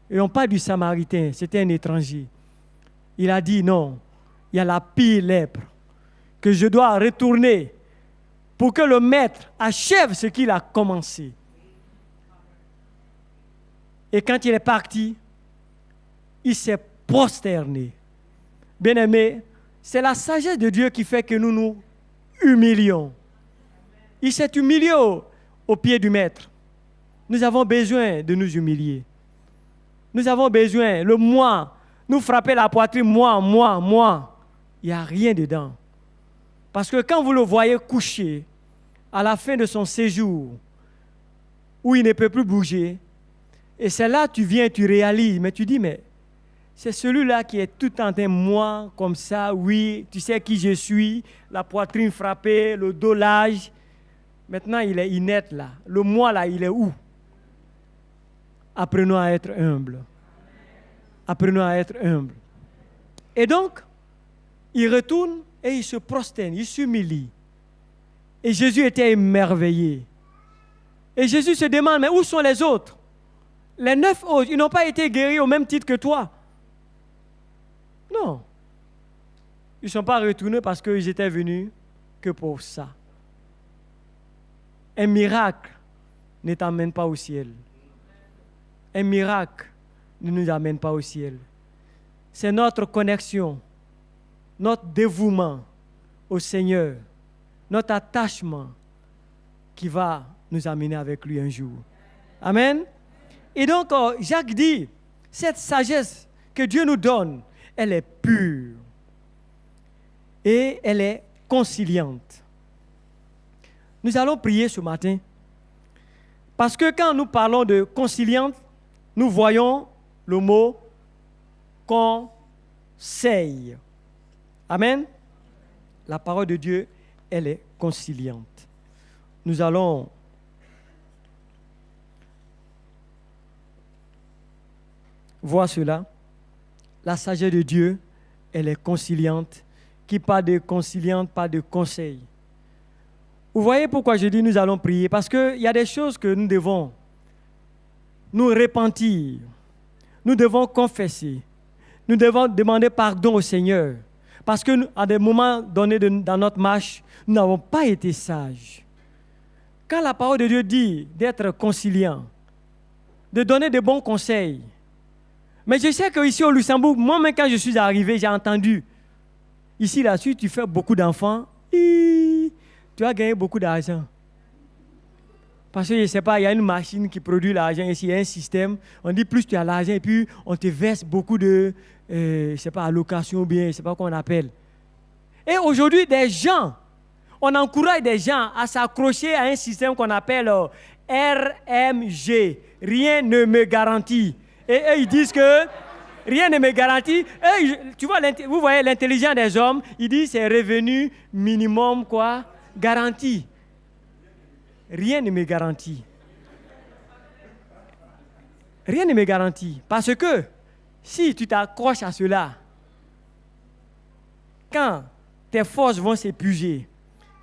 et non pas du Samaritain, c'était un étranger. Il a dit non, il y a la pire lèpre que je dois retourner pour que le maître achève ce qu'il a commencé. Et quand il est parti, il s'est prosterné. Bien-aimé, c'est la sagesse de Dieu qui fait que nous nous humilions. Il s'est humilié au pied du maître. Nous avons besoin de nous humilier. Nous avons besoin, le moi, nous frapper la poitrine, moi. Il n'y a rien dedans. Parce que quand vous le voyez couché, à la fin de son séjour, où il ne peut plus bouger, et c'est là que tu viens, tu réalises, mais tu dis, mais c'est celui-là qui est tout en train, moi, comme ça, oui, tu sais qui je suis, la poitrine frappée, le dos large. Maintenant, il est inerte là. Le moi là, il est où? Apprenons à être humbles. Apprenons à être humbles. Et donc, il retourne et il se prosterne, il s'humilie. Et Jésus était émerveillé. Et Jésus se demande, mais où sont les autres? Les 9 autres, ils n'ont pas été guéris au même titre que toi. Non. Ils ne sont pas retournés parce qu'ils étaient venus que pour ça. Un miracle ne t'amène pas au ciel. Un miracle ne nous amène pas au ciel. C'est notre connexion, notre dévouement au Seigneur, notre attachement qui va nous amener avec lui un jour. Amen. Et donc, Jacques dit, cette sagesse que Dieu nous donne, elle est pure et elle est conciliante. Nous allons prier ce matin parce que quand nous parlons de conciliante, nous voyons le mot conseil. Amen. La parole de Dieu elle est conciliante. Nous allons voir cela. La sagesse de Dieu, elle est conciliante. Qui parle de conciliante, pas de conseil. Vous voyez pourquoi je dis nous allons prier? Parce qu'il y a des choses que nous devons nous repentir. Nous devons confesser. Nous devons demander pardon au Seigneur. Parce qu'à des moments donnés dans notre marche, nous n'avons pas été sages. Quand la parole de Dieu dit d'être conciliant, de donner de bons conseils, mais je sais qu'ici au Luxembourg, moi-même quand je suis arrivé, j'ai entendu, ici là-dessus, tu fais beaucoup d'enfants, tu vas gagner beaucoup d'argent. Parce que je ne sais pas, il y a une machine qui produit l'argent ici, il y a un système, on dit plus tu as l'argent et puis on te verse beaucoup de, je ne sais pas, allocation ou bien, je ne sais pas comment on appelle. Et aujourd'hui, des gens, on encourage des gens à s'accrocher à un système qu'on appelle RMG, rien ne me garantit. Et eux, ils disent que rien ne me garantit. Et, tu vois, vous voyez l'intelligence des hommes, ils disent c'est revenu minimum, quoi, garanti. Rien ne me garantit. Rien ne me garantit. Parce que si tu t'accroches à cela, quand tes forces vont s'épuiser,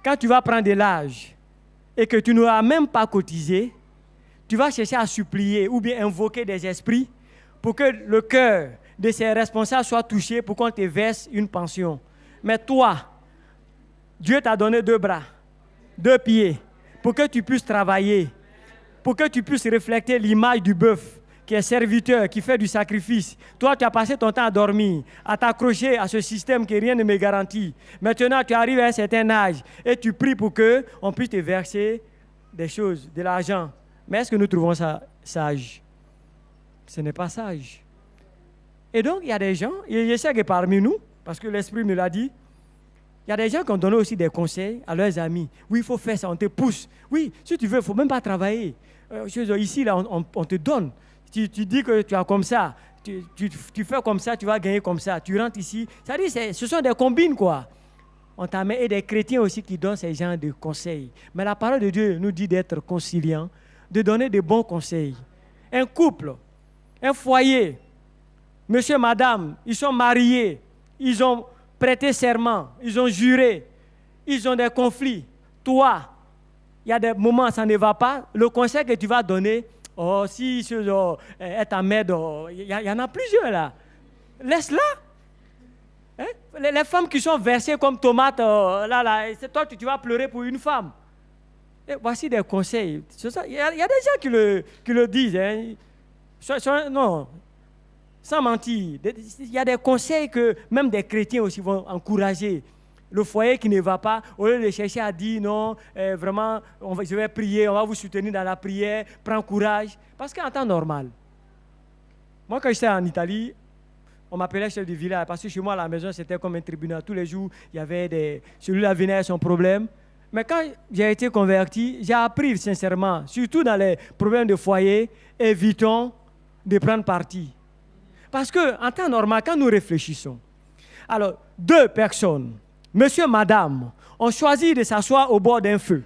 quand tu vas prendre de l'âge et que tu n'auras même pas cotisé, tu vas chercher à supplier ou bien invoquer des esprits pour que le cœur de ces responsables soit touché pour qu'on te verse une pension. Mais toi, Dieu t'a donné 2 bras, 2 pieds, pour que tu puisses travailler, pour que tu puisses refléter l'image du bœuf qui est serviteur, qui fait du sacrifice. Toi, tu as passé ton temps à dormir, à t'accrocher à ce système que rien ne me garantit. Maintenant, tu arrives à un certain âge et tu pries pour qu'on puisse te verser des choses, de l'argent. Mais est-ce que nous trouvons ça sage? Ce n'est pas sage. Et donc, il y a des gens, et je sais que parmi nous, parce que l'Esprit me l'a dit, il y a des gens qui ont donné aussi des conseils à leurs amis. Oui, il faut faire ça, on te pousse. Oui, si tu veux, il ne faut même pas travailler. Ici, là, on te donne. Tu dis que tu as comme ça, tu fais comme ça, tu vas gagner comme ça. Tu rentres ici. C'est-à-dire, ce sont des combines, quoi. On t'amène, et des chrétiens aussi qui donnent ces genres de conseils. Mais la parole de Dieu nous dit d'être conciliant, de donner de bons conseils. Un couple, un foyer, monsieur, madame, ils sont mariés, ils ont prêté serment, ils ont juré, ils ont des conflits. Toi, il y a des moments où ça ne va pas. Le conseil que tu vas donner, si est ta mère, il y en a plusieurs là. Laisse-la. Hein? Les femmes qui sont versées comme tomates, c'est toi tu vas pleurer pour une femme. Et voici des conseils. Il y a des gens qui le disent. Hein. Non, sans mentir. Il y a des conseils que même des chrétiens aussi vont encourager. Le foyer qui ne va pas, au lieu de chercher à dire non, vraiment, je vais prier, on va vous soutenir dans la prière, prends courage. Parce qu'en temps normal, moi quand j'étais en Italie, on m'appelait chef de village, parce que chez moi à la maison c'était comme un tribunal. Tous les jours, il y avait celui-là venait avec son problème. Mais quand j'ai été converti, j'ai appris sincèrement, surtout dans les problèmes de foyer, évitons de prendre parti. Parce qu'en temps normal, quand nous réfléchissons, alors 2 personnes, monsieur, madame, ont choisi de s'asseoir au bord d'un feu.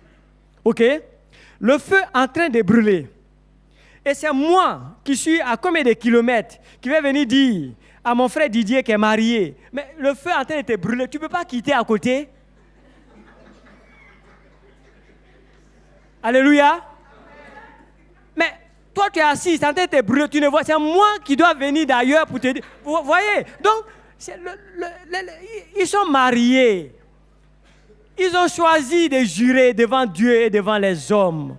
OK? Le feu est en train de brûler. Et c'est moi qui suis à combien de kilomètres qui vais venir dire à mon frère Didier qui est marié, mais le feu est en train de te brûler, tu ne peux pas quitter à côté? Alléluia. Mais toi, tu es assis, c'est en train de te brûler, tu ne vois, c'est moi qui dois venir d'ailleurs pour te dire. Vous voyez? Donc, ils sont mariés. Ils ont choisi de jurer devant Dieu et devant les hommes.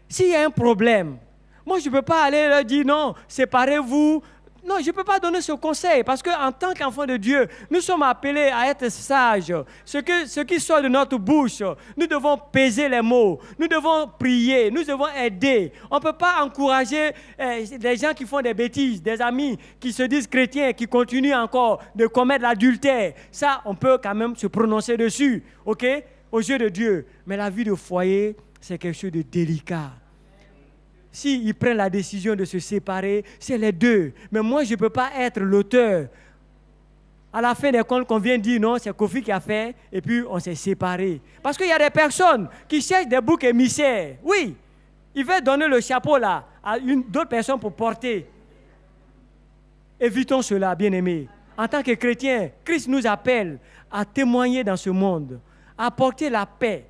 S'il y a un problème, moi, je ne peux pas aller leur dire non, séparez-vous. Non, je ne peux pas donner ce conseil parce qu'en tant qu'enfant de Dieu, nous sommes appelés à être sages. Ce qui sort de notre bouche, nous devons peser les mots, nous devons prier, nous devons aider. On ne peut pas encourager des gens qui font des bêtises, des amis qui se disent chrétiens, qui continuent encore de commettre l'adultère. Ça, on peut quand même se prononcer dessus, ok, aux yeux de Dieu. Mais la vie de foyer, c'est quelque chose de délicat. S'ils prennent la décision de se séparer, c'est les 2. Mais moi, je ne peux pas être l'auteur À la fin des comptes, qu'on vient dire non, c'est Kofi qui a fait, et puis on s'est séparés. Parce qu'il y a des personnes qui cherchent des boucs émissaires. Oui, il veut donner le chapeau là à d'autres personnes pour porter. Évitons cela, bien-aimés. En tant que chrétiens, Christ nous appelle à témoigner dans ce monde, à apporter la paix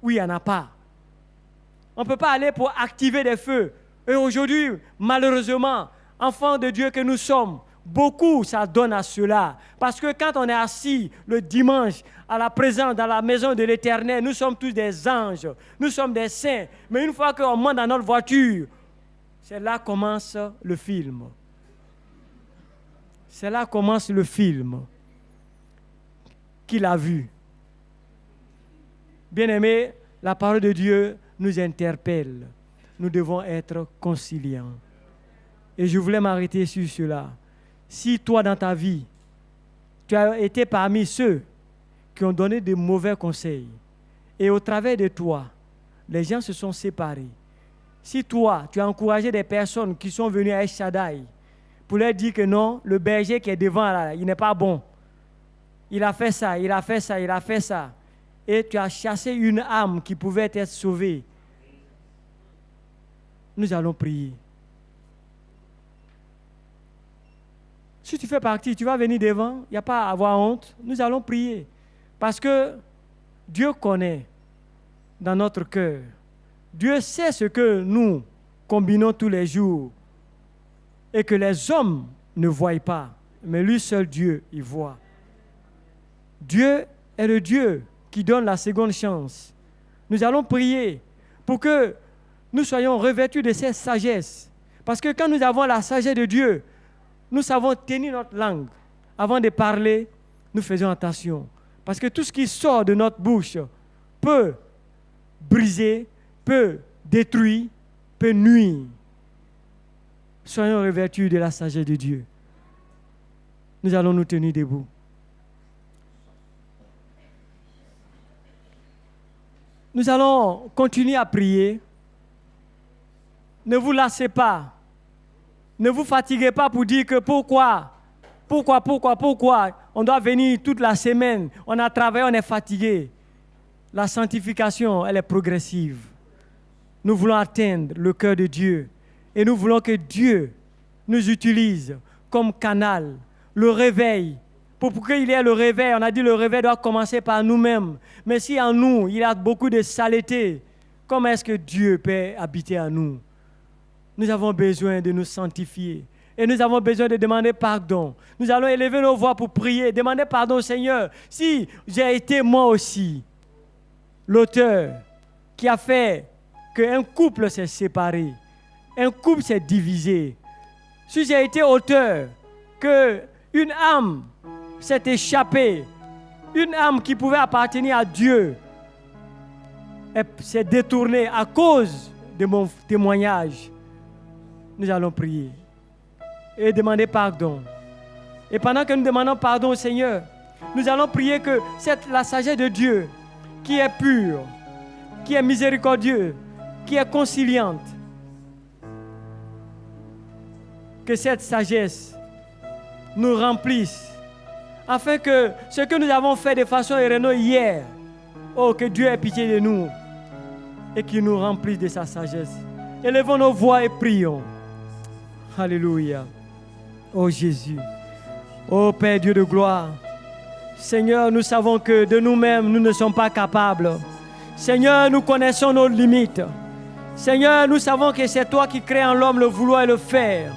où il n'y en a pas. On ne peut pas aller pour activer des feux. Et aujourd'hui, malheureusement, enfants de Dieu que nous sommes, beaucoup ça donne à cela. Parce que quand on est assis le dimanche à la présence dans la maison de l'Éternel, nous sommes tous des anges, nous sommes des saints. Mais une fois qu'on monte dans notre voiture, c'est là que commence le film. C'est là que commence le film qu'il a vu. Bien-aimés, la parole de Dieu nous interpelle. Nous devons être conciliants. Et je voulais m'arrêter sur cela. Si toi, dans ta vie, tu as été parmi ceux qui ont donné de mauvais conseils, et au travers de toi, les gens se sont séparés. Si toi, tu as encouragé des personnes qui sont venues à El Shaddai pour leur dire que non, le berger qui est devant là, il n'est pas bon. Il a fait ça, il a fait ça, il a fait ça. Et tu as chassé une âme qui pouvait être sauvée. Nous allons prier. Si tu fais partie, tu vas venir devant, il n'y a pas à avoir honte. Nous allons prier. Parce que Dieu connaît dans notre cœur. Dieu sait ce que nous combinons tous les jours et que les hommes ne voient pas. Mais lui seul Dieu, il voit. Dieu est le Dieu qui donne la seconde chance. Nous allons prier pour que nous soyons revêtus de cette sagesse. Parce que quand nous avons la sagesse de Dieu, nous savons tenir notre langue. Avant de parler, nous faisons attention. Parce que tout ce qui sort de notre bouche peut briser, peut détruire, peut nuire. Soyons revêtus de la sagesse de Dieu. Nous allons nous tenir debout. Nous allons continuer à prier. Ne vous lassez pas. Ne vous fatiguez pas pour dire que pourquoi on doit venir toute la semaine. On a travaillé, on est fatigué. La sanctification, elle est progressive. Nous voulons atteindre le cœur de Dieu. Et nous voulons que Dieu nous utilise comme canal. Le réveil. Pour qu'il y ait le réveil, on a dit le réveil doit commencer par nous-mêmes. Mais si en nous, il y a beaucoup de saleté, comment est-ce que Dieu peut habiter en nous? Nous avons besoin de nous sanctifier. Et nous avons besoin de demander pardon. Nous allons élever nos voix pour prier, demander pardon au Seigneur. Si j'ai été moi aussi l'auteur qui a fait qu'un couple s'est séparé, un couple s'est divisé. Si j'ai été auteur qu'une âme s'est échappée, une âme qui pouvait appartenir à Dieu s'est détournée à cause de mon témoignage, nous allons prier et demander pardon. Et pendant que nous demandons pardon au Seigneur, nous allons prier que la sagesse de Dieu, qui est pure, qui est miséricordieuse, qui est conciliante, que cette sagesse nous remplisse, afin que ce que nous avons fait de façon erronée hier, oh, que Dieu ait pitié de nous et qu'il nous remplisse de sa sagesse. Élevons nos voix et prions. Alléluia. Oh Jésus. Oh Père Dieu de gloire. Seigneur, nous savons que de nous-mêmes, nous ne sommes pas capables. Seigneur, nous connaissons nos limites. Seigneur, nous savons que c'est toi qui crées en l'homme le vouloir et le faire.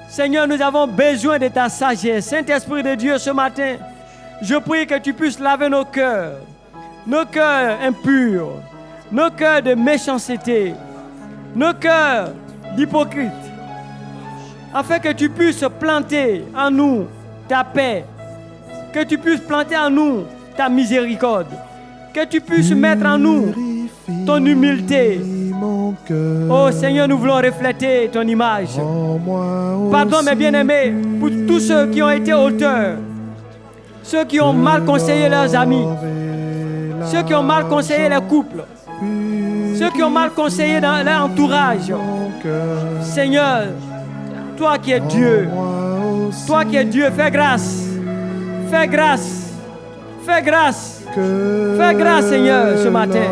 Seigneur, nous avons besoin de ta sagesse. Saint-Esprit de Dieu, ce matin, je prie que tu puisses laver nos cœurs impurs, nos cœurs de méchanceté, nos cœurs d'hypocrite, afin que tu puisses planter en nous ta paix, que tu puisses planter en nous ta miséricorde, que tu puisses mettre en nous ton humilité. Oh Seigneur, nous voulons refléter ton image. Pardon mes bien-aimés pour tous ceux qui ont été auteurs, ceux qui ont mal conseillé leurs amis, ceux qui ont mal conseillé les couples, ceux qui ont mal conseillé dans leur entourage. Seigneur, toi qui es Dieu, fais grâce Fais grâce. Fais grâce. que Fais grâce, Seigneur, ce matin.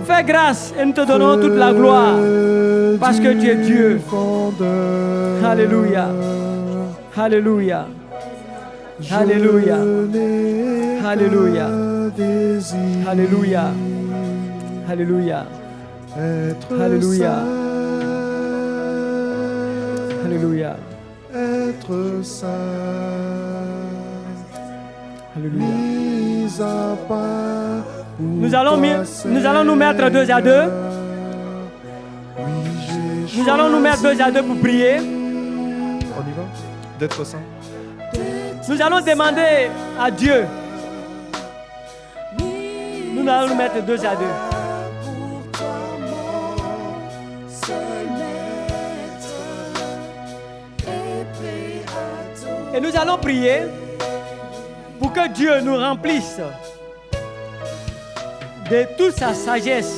Fais grâce et nous te donnons toute la gloire parce que tu es Dieu. fondeur. Alléluia. Alléluia. Alléluia. Alléluia. Alléluia. Alléluia. Être Alléluia. saint, Alléluia. être saint, Alléluia. mis à part. Nous allons nous mettre 2 à 2. Nous allons nous mettre 2 à 2 pour prier. On y va? D'être saint. Nous allons demander à Dieu. Nous allons nous mettre 2 à 2. Et nous allons prier pour que Dieu nous remplisse de toute sa sagesse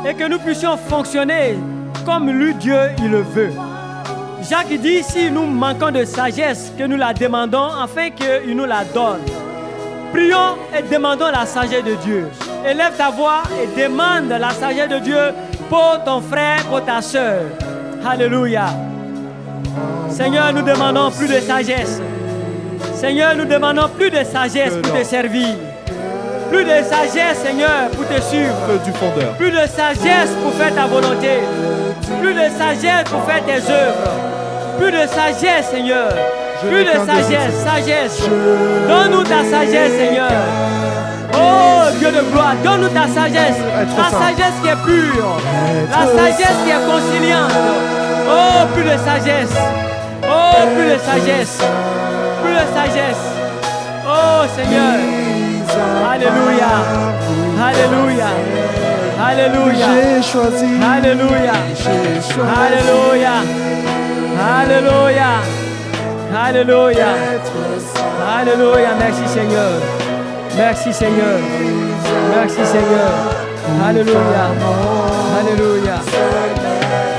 et que nous puissions fonctionner comme lui, Dieu, il le veut. Jacques dit, si nous manquons de sagesse, que nous la demandons afin qu'il nous la donne. Prions et demandons la sagesse de Dieu. Élève ta voix et demande la sagesse de Dieu pour ton frère, pour ta soeur. Alléluia. Seigneur, nous demandons plus de sagesse. Seigneur, nous demandons plus de sagesse pour te servir. Plus de sagesse, Seigneur, pour te suivre. Que du fondeur. Plus de sagesse pour faire ta volonté. Plus de sagesse pour faire tes œuvres. Plus de sagesse, Seigneur. Plus de sagesse, sagesse. Donne-nous ta sagesse, Seigneur. Oh, Dieu de gloire, donne-nous ta sagesse. La sagesse qui est pure. La sagesse qui est conciliante. Oh, plus de sagesse. Oh, plus de sagesse. Plus de sagesse. Oh, Seigneur. Alléluia. Alléluia. Alléluia. J'ai choisi. Alléluia. J'ai choisi. Alléluia. Alléluia. Alléluia. Alléluia. Merci Seigneur. Merci Seigneur. Merci Seigneur. Alléluia. Alléluia.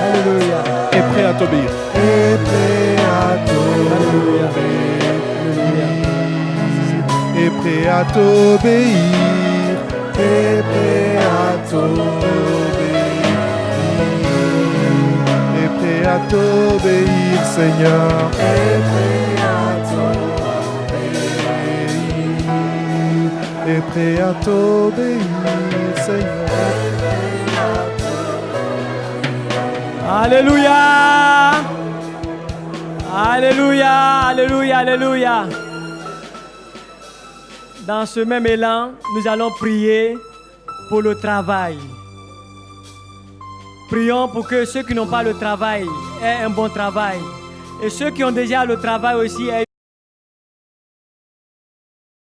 Alléluia. Et prêt à t'obéir. Et prêt à Alléluia. t'obéir. Et prêt à t'obéir. Et prêt à t'obéir. Et prêt à t'obéir, Seigneur. Et prêt à t'obéir. Et prêt à t'obéir, Seigneur. Alléluia. Alléluia. Alléluia. Alléluia. Dans ce même élan, nous allons prier pour le travail. Prions pour que ceux qui n'ont pas le travail aient un bon travail. Et ceux qui ont déjà le travail aussi aient